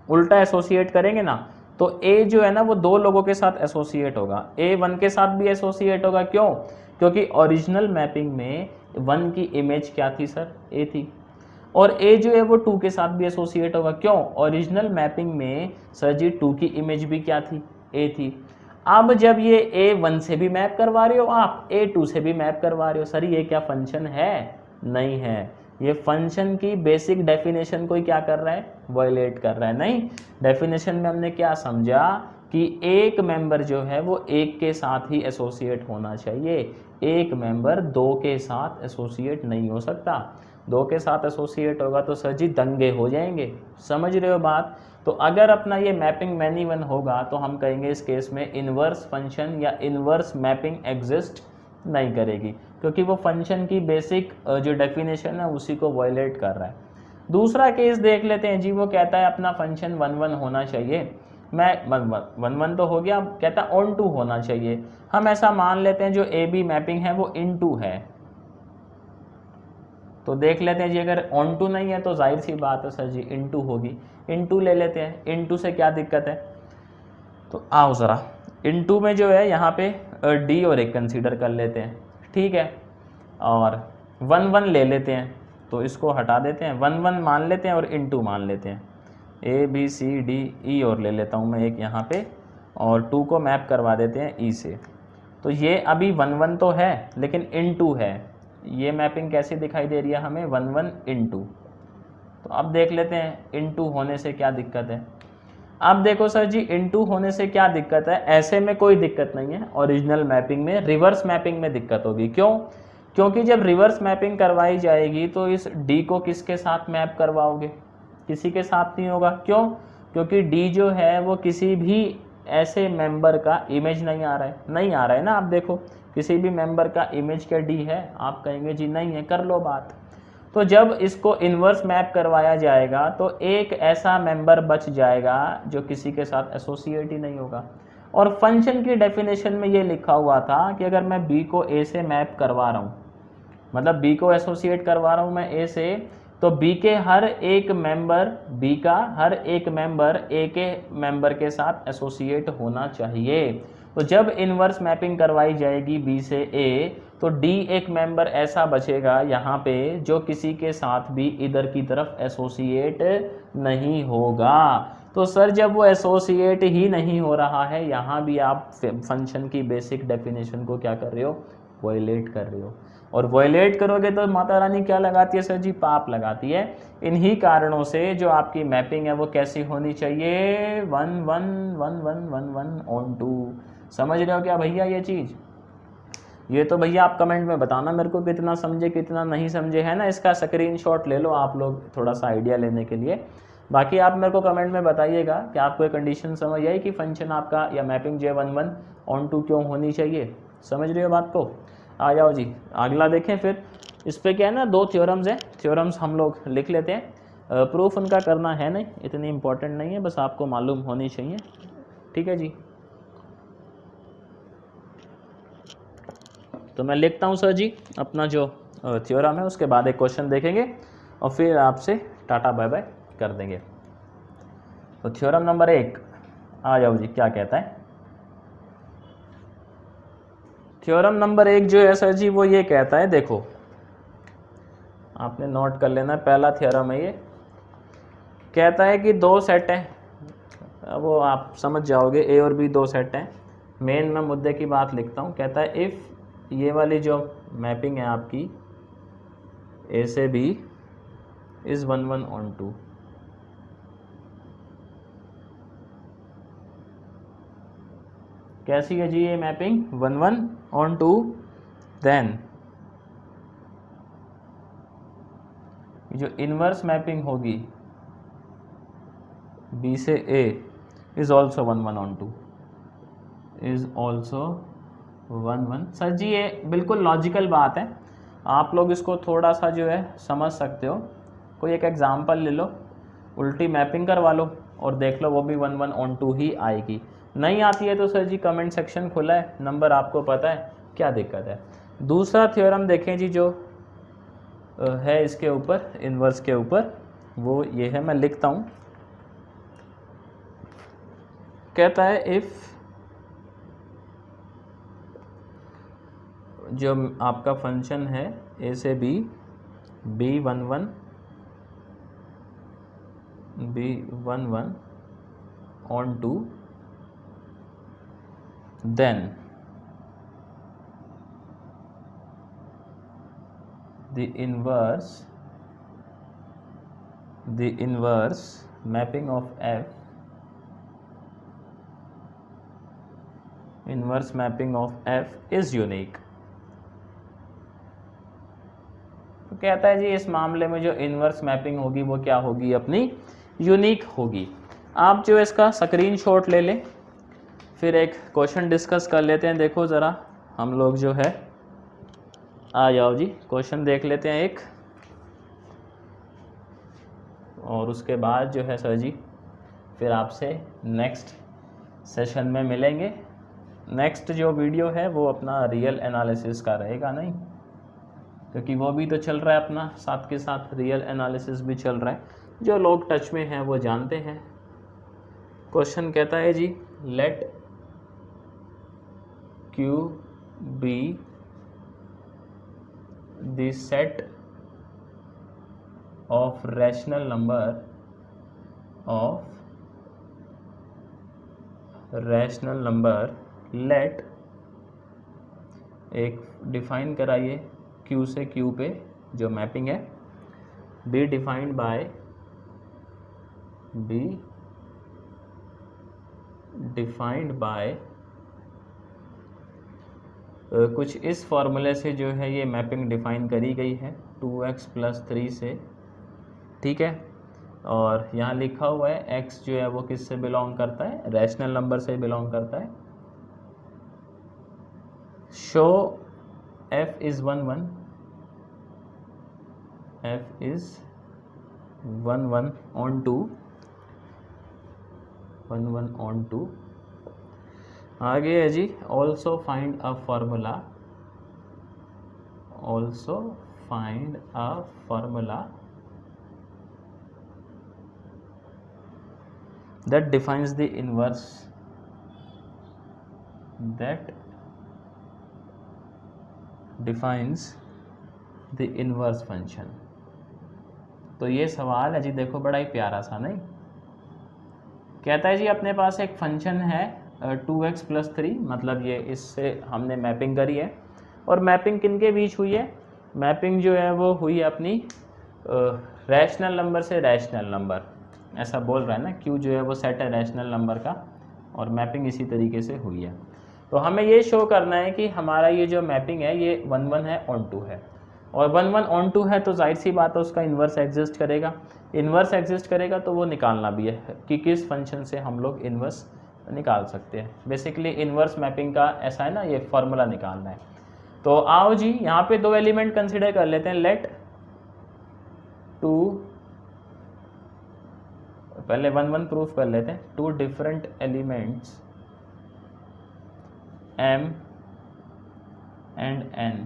उल्टा एसोसिएट करेंगे ना, तो ए जो है ना वो 2 लोगों के साथ एसोसिएट होगा, ए 1 के साथ भी एसोसिएट होगा। क्यों? क्योंकि ओरिजिनल मैपिंग में 1 की इमेज क्या थी सर? ए थी। और ए जो है वो 2 के साथ भी एसोसिएट होगा। क्यों? ओरिजिनल मैपिंग में सर जी 2 की इमेज भी क्या थी? ए थी। अब जब ये ए 1 से भी मैप करवा रहे हो आप, ए 2 से भी मैप करवा रहे हो, सर ये क्या फंक्शन है? नहीं है। ये फंक्शन की बेसिक डेफिनेशन को क्या कर रहा है? वायलेट कर रहा है। नहीं, डेफिनेशन में हमने क्या समझा कि एक मेंबर जो है वो एक के साथ ही एसोसिएट होना चाहिए, एक मेंबर 2 के साथ एसोसिएट नहीं हो सकता। 2 के साथ एसोसिएट होगा तो सर जी दंगे हो जाएंगे। समझ रहे हो बात? तो अगर अपना ये मैपिंग मैनी वन होगा तो हम कहेंगे इस केस में इन्वर्स फंक्शन या इन्वर्स मैपिंग एग्जिस्ट नहीं करेगी, क्योंकि वो फंक्शन की बेसिक जो डेफिनेशन है उसी को वायलेट कर रहा है। दूसरा केस देख लेते हैं जी, वो कहता है अपना फंक्शन 1 1 होना चाहिए। मैं 1 1 तो हो गया, कहता है ऑन टू होना चाहिए। हम ऐसा मान लेते हैं जो ए बी मैपिंग है वो इन टू है, तो देख लेते हैं जी अगर ऑन टू नहीं है तो जाहिर सी बात है सर जी इन टू होगी। इन टू ले लेते हैं, इन टू से क्या दिक्कत है? तो आओ ज़रा इन टू में जो है यहाँ पे डी और एक कंसीडर कर लेते हैं, ठीक है। और 1 1 ले लेते हैं, तो इसको हटा देते हैं, 1 1 मान लेते हैं और इन टू मान लेते हैं। A B C D E और ले लेता हूँ मैं एक यहाँ पे, और 2 को मैप करवा देते हैं ई से। तो ये अभी 1 1 तो है लेकिन इन टू है। ये मैपिंग कैसी दिखाई दे रही है हमें? 1 1 इन टू। तो अब देख लेते हैं इन टू होने से क्या दिक्कत है। अब देखो सर जी इन टू होने से क्या दिक्कत है? ऐसे में कोई दिक्कत नहीं है, ओरिजिनल मैपिंग में, रिवर्स मैपिंग में दिक्कत होगी। क्यों? क्योंकि जब रिवर्स मैपिंग करवाई जाएगी तो इस डी को किसके साथ मैप करवाओगे? किसी के साथ नहीं होगा। क्यों? क्योंकि डी जो है वो किसी भी ऐसे मेंबर का इमेज नहीं आ रहा है, नहीं आ रहा है ना। आप देखो किसी भी मेंबर का इमेज क्या डी है? आप कहेंगे जी नहीं है, कर लो बात। तो जब इसको इन्वर्स मैप करवाया जाएगा तो एक ऐसा मेंबर बच जाएगा जो किसी के साथ एसोसिएट ही नहीं होगा। और फंक्शन की डेफिनेशन में ये लिखा हुआ था कि अगर मैं बी को ए से मैप करवा रहा हूँ, मतलब बी को एसोसिएट करवा रहा हूँ मैं ए से, तो बी के हर एक मेंबर, बी का हर एक मेंबर ए के मेंबर के साथ एसोसिएट होना चाहिए। तो जब इन्वर्स मैपिंग करवाई जाएगी बी से ए, तो डी एक मेंबर ऐसा बचेगा यहाँ पे जो किसी के साथ भी इधर की तरफ एसोसिएट नहीं होगा। तो सर जब वो एसोसिएट ही नहीं हो रहा है, यहाँ भी आप फंक्शन की बेसिक डेफिनेशन को क्या कर रहे हो? वायलेट कर रहे हो। और वायलेट करोगे तो माता रानी क्या लगाती है सर जी? पाप लगाती है। इन्हीं कारणों से जो आपकी मैपिंग है वो कैसी होनी चाहिए? 1 1 1 1 1 1 ऑन टू। समझ रहे हो क्या भैया ये चीज़? ये तो भैया आप कमेंट में बताना मेरे को कितना समझे कितना नहीं समझे, है ना। इसका स्क्रीनशॉट ले लो आप लोग थोड़ा सा आइडिया लेने के लिए। बाकी आप मेरे को कमेंट में बताइएगा कि आपको एक कंडीशन समझ आई कि फंक्शन आपका या मैपिंग जो 1 1 ऑन टू क्यों होनी चाहिए। समझ रहे हो बात को? आ जाओ जी अगला देखें। फिर इस पर क्या है ना, 2 थ्योरम्स हैं, थ्योरम्स हम लोग लिख लेते हैं। प्रूफ उनका करना है नहीं, इतनी इंपॉर्टेंट नहीं है, बस आपको मालूम होनी चाहिए, ठीक है जी। तो मैं लिखता हूँ सर जी अपना जो थ्योरम है, उसके बाद एक क्वेश्चन देखेंगे और फिर आपसे टाटा बाय बाय कर देंगे। तो थ्योरम नंबर 1 आ जाओ जी, क्या कहता है? थ्योरम नंबर 1 जो है सर जी वो ये कहता है, देखो आपने नोट कर लेना, पहला थ्योरम है ये, कहता है कि दो सेट हैं, वो आप समझ जाओगे, ए और बी दो सेट हैं। मेन मैं मुद्दे की बात लिखता हूँ। कहता है इफ़ ये वाली जो मैपिंग है आपकी ए से बी इज़ 1 1 on 2, कैसी है जी ये मैपिंग 1 1 on 2, देन जो इनवर्स मैपिंग होगी बी से A is also 1 1 on 2, is also 1 1। Sir ji ये बिल्कुल लॉजिकल बात है, आप लोग इसको थोड़ा सा जो है समझ सकते हो। कोई एक एग्जांपल ले लो, उल्टी मैपिंग करवा लो और देख लो, वो भी 1 1 on 2 ही आएगी। नहीं आती है तो सर जी कमेंट सेक्शन खुला है, नंबर आपको पता है, क्या दिक्कत है। दूसरा थ्योरम देखें जी जो है इसके ऊपर, इन्वर्स के ऊपर, वो ये है, मैं लिखता हूँ। कहता है इफ़ जो आपका फंक्शन है ए से B, B 1 1 on 2, then the inverse mapping of f, inverse mapping of f is unique। तो कहता है जी इस मामले में जो इन्वर्स मैपिंग होगी वो क्या होगी, अपनी यूनिक होगी। आप जो इसका स्क्रीनशॉट ले लें, फिर एक क्वेश्चन डिस्कस कर लेते हैं। देखो ज़रा हम लोग जो है, आ जाओ जी क्वेश्चन देख लेते हैं एक, और उसके बाद जो है सर जी फिर आपसे नेक्स्ट सेशन में मिलेंगे। नेक्स्ट जो वीडियो है वो अपना रियल एनालिसिस का रहेगा, नहीं क्योंकि वो भी तो चल रहा है अपना, साथ के साथ रियल एनालिसिस भी चल रहा है, जो लोग टच में हैं वो जानते हैं। क्वेश्चन कहता है जी let Q be the set of rational number let, एक डिफाइन कराइए Q से Q पे जो मैपिंग है, be defined by कुछ इस फॉर्मूले से जो है ये मैपिंग डिफाइन करी गई है 2x + 3 से, ठीक है। और यहाँ लिखा हुआ है x जो है वो किससे बिलोंग करता है, रैशनल नंबर से बिलोंग करता है। Show f is 1 1 on 2, 1 1 on 2। आगे है जी also find a formula that defines the inverse function। तो ये सवाल है जी, देखो बड़ा ही प्यारा सा, नहीं? कहता है जी अपने पास एक फंक्शन है 2x + 3, मतलब ये इससे हमने मैपिंग करी है, और मैपिंग किन के बीच हुई है, मैपिंग जो है वो हुई अपनी रैशनल नंबर से रैशनल नंबर, ऐसा बोल रहा है ना, Q जो है वो सेट है रैशनल नंबर का, और मैपिंग इसी तरीके से हुई है। तो हमें ये शो करना है कि हमारा ये जो मैपिंग है ये 1 1 है on 2 है, और 1 1 on 2 है तो जाहिर सी बात है उसका इन्वर्स एग्जिस्ट करेगा। इन्वर्स एग्जिस्ट करेगा तो वो निकालना भी है कि किस फंक्शन से हम लोग इन्वर्स निकाल सकते हैं। बेसिकली इन्वर्स मैपिंग का ऐसा है ना, ये फार्मूला निकालना है। तो आओ जी यहाँ पे दो एलिमेंट कंसिडर कर लेते हैं। लेट पहले 1 1 प्रूफ कर लेते हैं। 2 different elements m and n,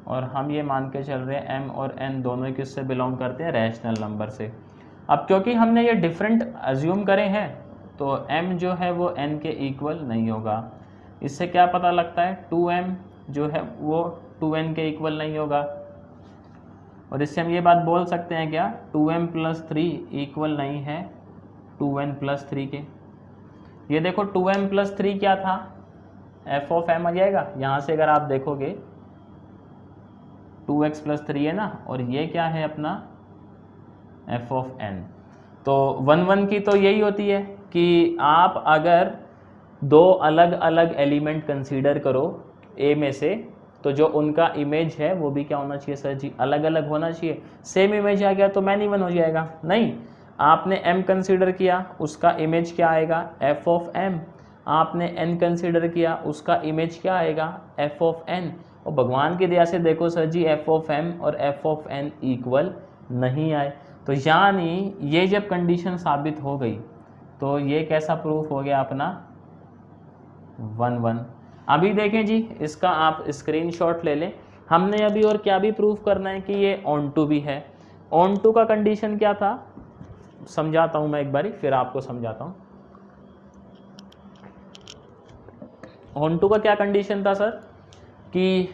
और हम ये मान के चल रहे हैं m और n दोनों किससे बिलोंग करते हैं, रैशनल नंबर से। अब क्योंकि हमने ये डिफरेंट अज्यूम करे हैं तो m जो है वो n के इक्वल नहीं होगा। इससे क्या पता लगता है, 2m जो है वो 2n के इक्वल नहीं होगा। और इससे हम ये बात बोल सकते हैं क्या, 2m प्लस 3 इक्वल नहीं है 2n प्लस 3 के। ये देखो 2m प्लस 3 क्या था, एफ ऑफ एम आ जाएगा। यहाँ से अगर आप देखोगे 2x प्लस 3 है ना, और ये क्या है अपना एफ ऑफ एन। तो 1 की तो यही होती है कि आप अगर दो अलग अलग एलिमेंट कंसीडर करो ए में से, तो जो उनका इमेज है वो भी क्या होना चाहिए सर जी, अलग अलग होना चाहिए। सेम इमेज आ गया तो मैनी वन हो जाएगा, नहीं। आपने m कंसीडर किया, उसका इमेज क्या आएगा, f ऑफ m। आपने n कंसीडर किया, उसका इमेज क्या आएगा, f ऑफ n। और भगवान की दया से देखो सर जी, f ऑफ m और f ऑफ n इक्वल नहीं आए। तो यानी ये जब कंडीशन साबित हो गई तो ये कैसा प्रूफ हो गया अपना 1-1। अभी देखें जी, इसका आप स्क्रीनशॉट ले लें। हमने अभी और क्या भी प्रूफ करना है कि ये ऑन टू भी है। ऑन टू का कंडीशन क्या था, समझाता हूं मैं एक बारी, फिर आपको समझाता हूं। ऑन टू का क्या कंडीशन था सर, कि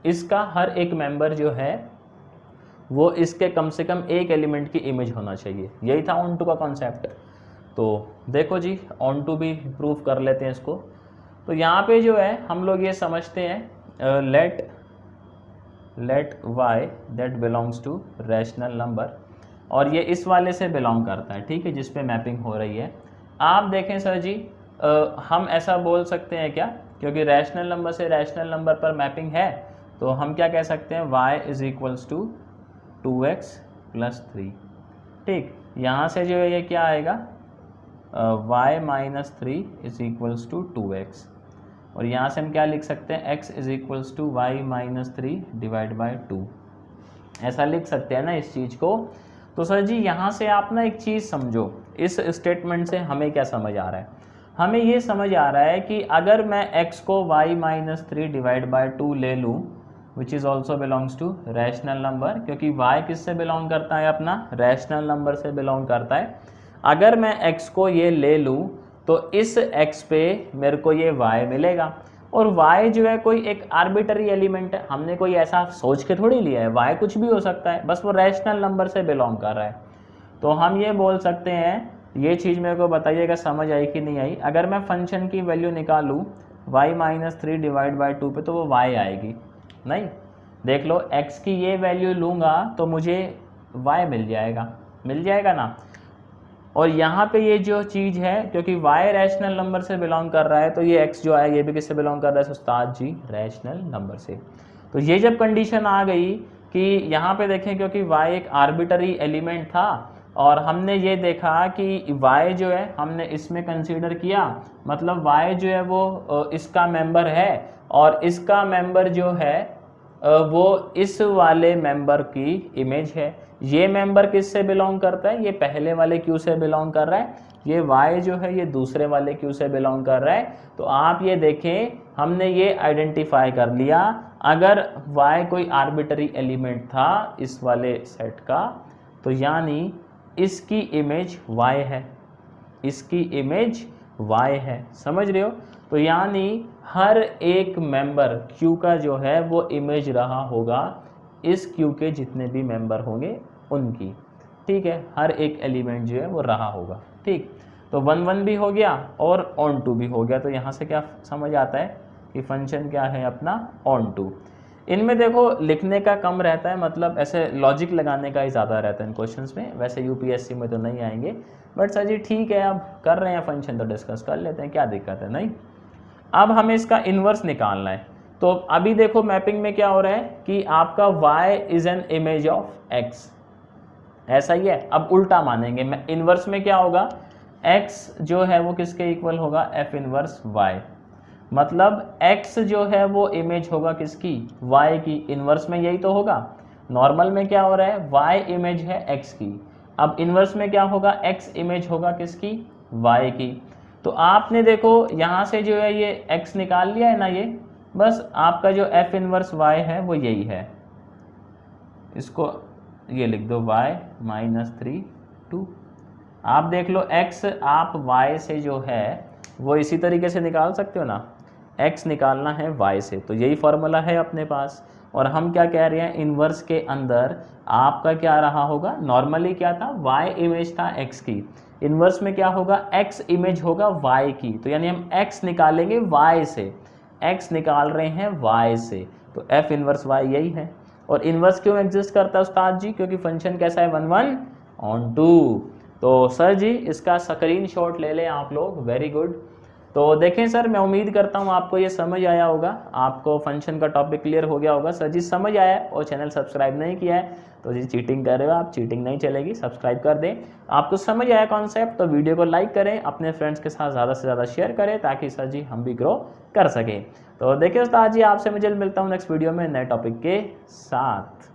इसका हर एक मेंबर जो है वो इसके कम से कम एक एलिमेंट की इमेज होना चाहिए। यही था ऑन टू का कॉन्सेप्ट। तो देखो जी, ऑन टू भी प्रूफ कर लेते हैं इसको। तो यहाँ पे जो है हम लोग ये समझते हैं, let y that belongs to rational number, और ये इस वाले से बिलोंग करता है, ठीक है, जिस पे मैपिंग हो रही है। आप देखें सर जी, हम ऐसा बोल सकते हैं क्या, क्योंकि रैशनल नंबर से रैशनल नंबर पर मैपिंग है, तो हम क्या कह सकते हैं, y is equals to 2x plus 3। ठीक, यहाँ से जो है ये क्या आएगा, y minus 3 is equals to 2x। और यहाँ से हम क्या लिख सकते हैं, x is equals to y minus 3 divide by 2। ऐसा लिख सकते हैं ना इस चीज़ को। तो सर जी यहाँ से आप ना एक चीज़ समझो, इस स्टेटमेंट से हमें क्या समझ आ रहा है, हमें ये समझ आ रहा है कि अगर मैं x को y माइनस 3 डिवाइड बाई 2 ले लूँ, which is also belongs to rational number, क्योंकि y किससे बिलोंग करता है, अपना रैशनल नंबर से बिलोंग करता है। अगर मैं x को ये ले लूँ तो इस x पे मेरे को ये y मिलेगा, और y जो है कोई एक आर्बिटरी एलिमेंट है, हमने कोई ऐसा सोच के थोड़ी लिया है, y कुछ भी हो सकता है, बस वो रैशनल नंबर से बिलोंग कर रहा है। तो हम ये बोल सकते हैं, ये चीज़ मेरे को बताइएगा समझ आई कि नहीं आई। अगर मैं फंक्शन की वैल्यू निकालूँ y माइनस 3 डिवाइड बाई 2 पे, तो वो y आएगी, नहीं। देख लो, x की ये वैल्यू लूँगा तो मुझे y मिल जाएगा ना। और यहाँ पे ये जो चीज़ है, क्योंकि y रैशनल नंबर से बिलोंग कर रहा है, तो ये x जो है ये भी किससे बिलोंग कर रहा है, उस्ताद जी, रैशनल नंबर से। तो ये जब कंडीशन आ गई कि यहाँ पे देखें, क्योंकि y एक आर्बिटरी एलिमेंट था, और हमने ये देखा कि y जो है हमने इसमें कंसीडर किया, मतलब y जो है वो इसका मेंबर है, और इसका मेंबर जो है वो इस वाले मेंबर की इमेज है। ये मेंबर किससे बिलोंग करता है, ये पहले वाले क्यू से बिलोंग कर रहा है, ये y जो है ये दूसरे वाले क्यू से बिलोंग कर रहा है। तो आप ये देखें, हमने ये आइडेंटिफाई कर लिया, अगर y कोई आर्बिटरी एलिमेंट था इस वाले सेट का, तो यानी इसकी इमेज y है, इसकी इमेज y है, समझ रहे हो। तो यानी हर एक मेंबर Q का जो है वो इमेज रहा होगा इस Q के जितने भी मेंबर होंगे उनकी, ठीक है, हर एक एलिमेंट जो है वो रहा होगा, ठीक। तो 1-1 भी हो गया और ऑन टू भी हो गया। तो यहाँ से क्या समझ आता है कि फंक्शन क्या है अपना ऑन टू। इनमें देखो लिखने का कम रहता है, मतलब ऐसे लॉजिक लगाने का ही ज़्यादा रहता है इन क्वेश्चंस में, वैसे यूपीएससी में तो नहीं आएंगे, बट सर जी ठीक है, अब कर रहे हैं फंक्शन तो डिस्कस कर लेते हैं, क्या दिक्कत है, नहीं। अब हमें इसका इन्वर्स निकालना है। तो अभी देखो मैपिंग में क्या हो रहा है कि आपका y is an image of x, ऐसा ही है। अब उल्टा मानेंगे, मैं इन्वर्स में क्या होगा, x जो है वो किसके इक्वल होगा, f इन्वर्स y, मतलब x जो है वो इमेज होगा किसकी, y की। इन्वर्स में यही तो होगा। नॉर्मल में क्या हो रहा है, y इमेज है x की, अब इन्वर्स में क्या होगा, x इमेज होगा किसकी, y की। तो आपने देखो यहाँ से जो है ये x निकाल लिया है ना, ये बस आपका जो f इन्वर्स y है वो यही है, इसको ये लिख दो y माइनस 3 2। आप देख लो x आप y से जो है वो इसी तरीके से निकाल सकते हो ना, x निकालना है y से, तो यही फॉर्मूला है अपने पास। और हम क्या कह रहे हैं, इन्वर्स के अंदर आपका क्या रहा होगा, नॉर्मली क्या था, y इमेज था x की, इन्वर्स में क्या होगा, x इमेज होगा y की, तो यानी हम x निकालेंगे y से, x निकाल रहे हैं y से, तो f इन्वर्स y यही है। और इन्वर्स क्यों एग्जिस्ट करता है उस्ताद जी, क्योंकि फंक्शन कैसा है 1/1/2। तो सर जी इसका स्क्रीनशॉट ले लें आप लोग, वेरी गुड। तो देखें सर, मैं उम्मीद करता हूँ आपको ये समझ आया होगा, आपको फंक्शन का टॉपिक क्लियर हो गया होगा। सर जी समझ आया है और चैनल सब्सक्राइब नहीं किया है तो जी चीटिंग कर रहे हो आप, चीटिंग नहीं चलेगी, सब्सक्राइब कर दें। आपको समझ आया कॉन्सेप्ट तो वीडियो को लाइक करें, अपने फ्रेंड्स के साथ ज़्यादा से ज़्यादा शेयर करें ताकि सर जी हम भी ग्रो कर सकें। तो देखिए उस्ताद जी, आपसे मैं जल्द मिलता हूँ नेक्स्ट वीडियो में नए टॉपिक के साथ।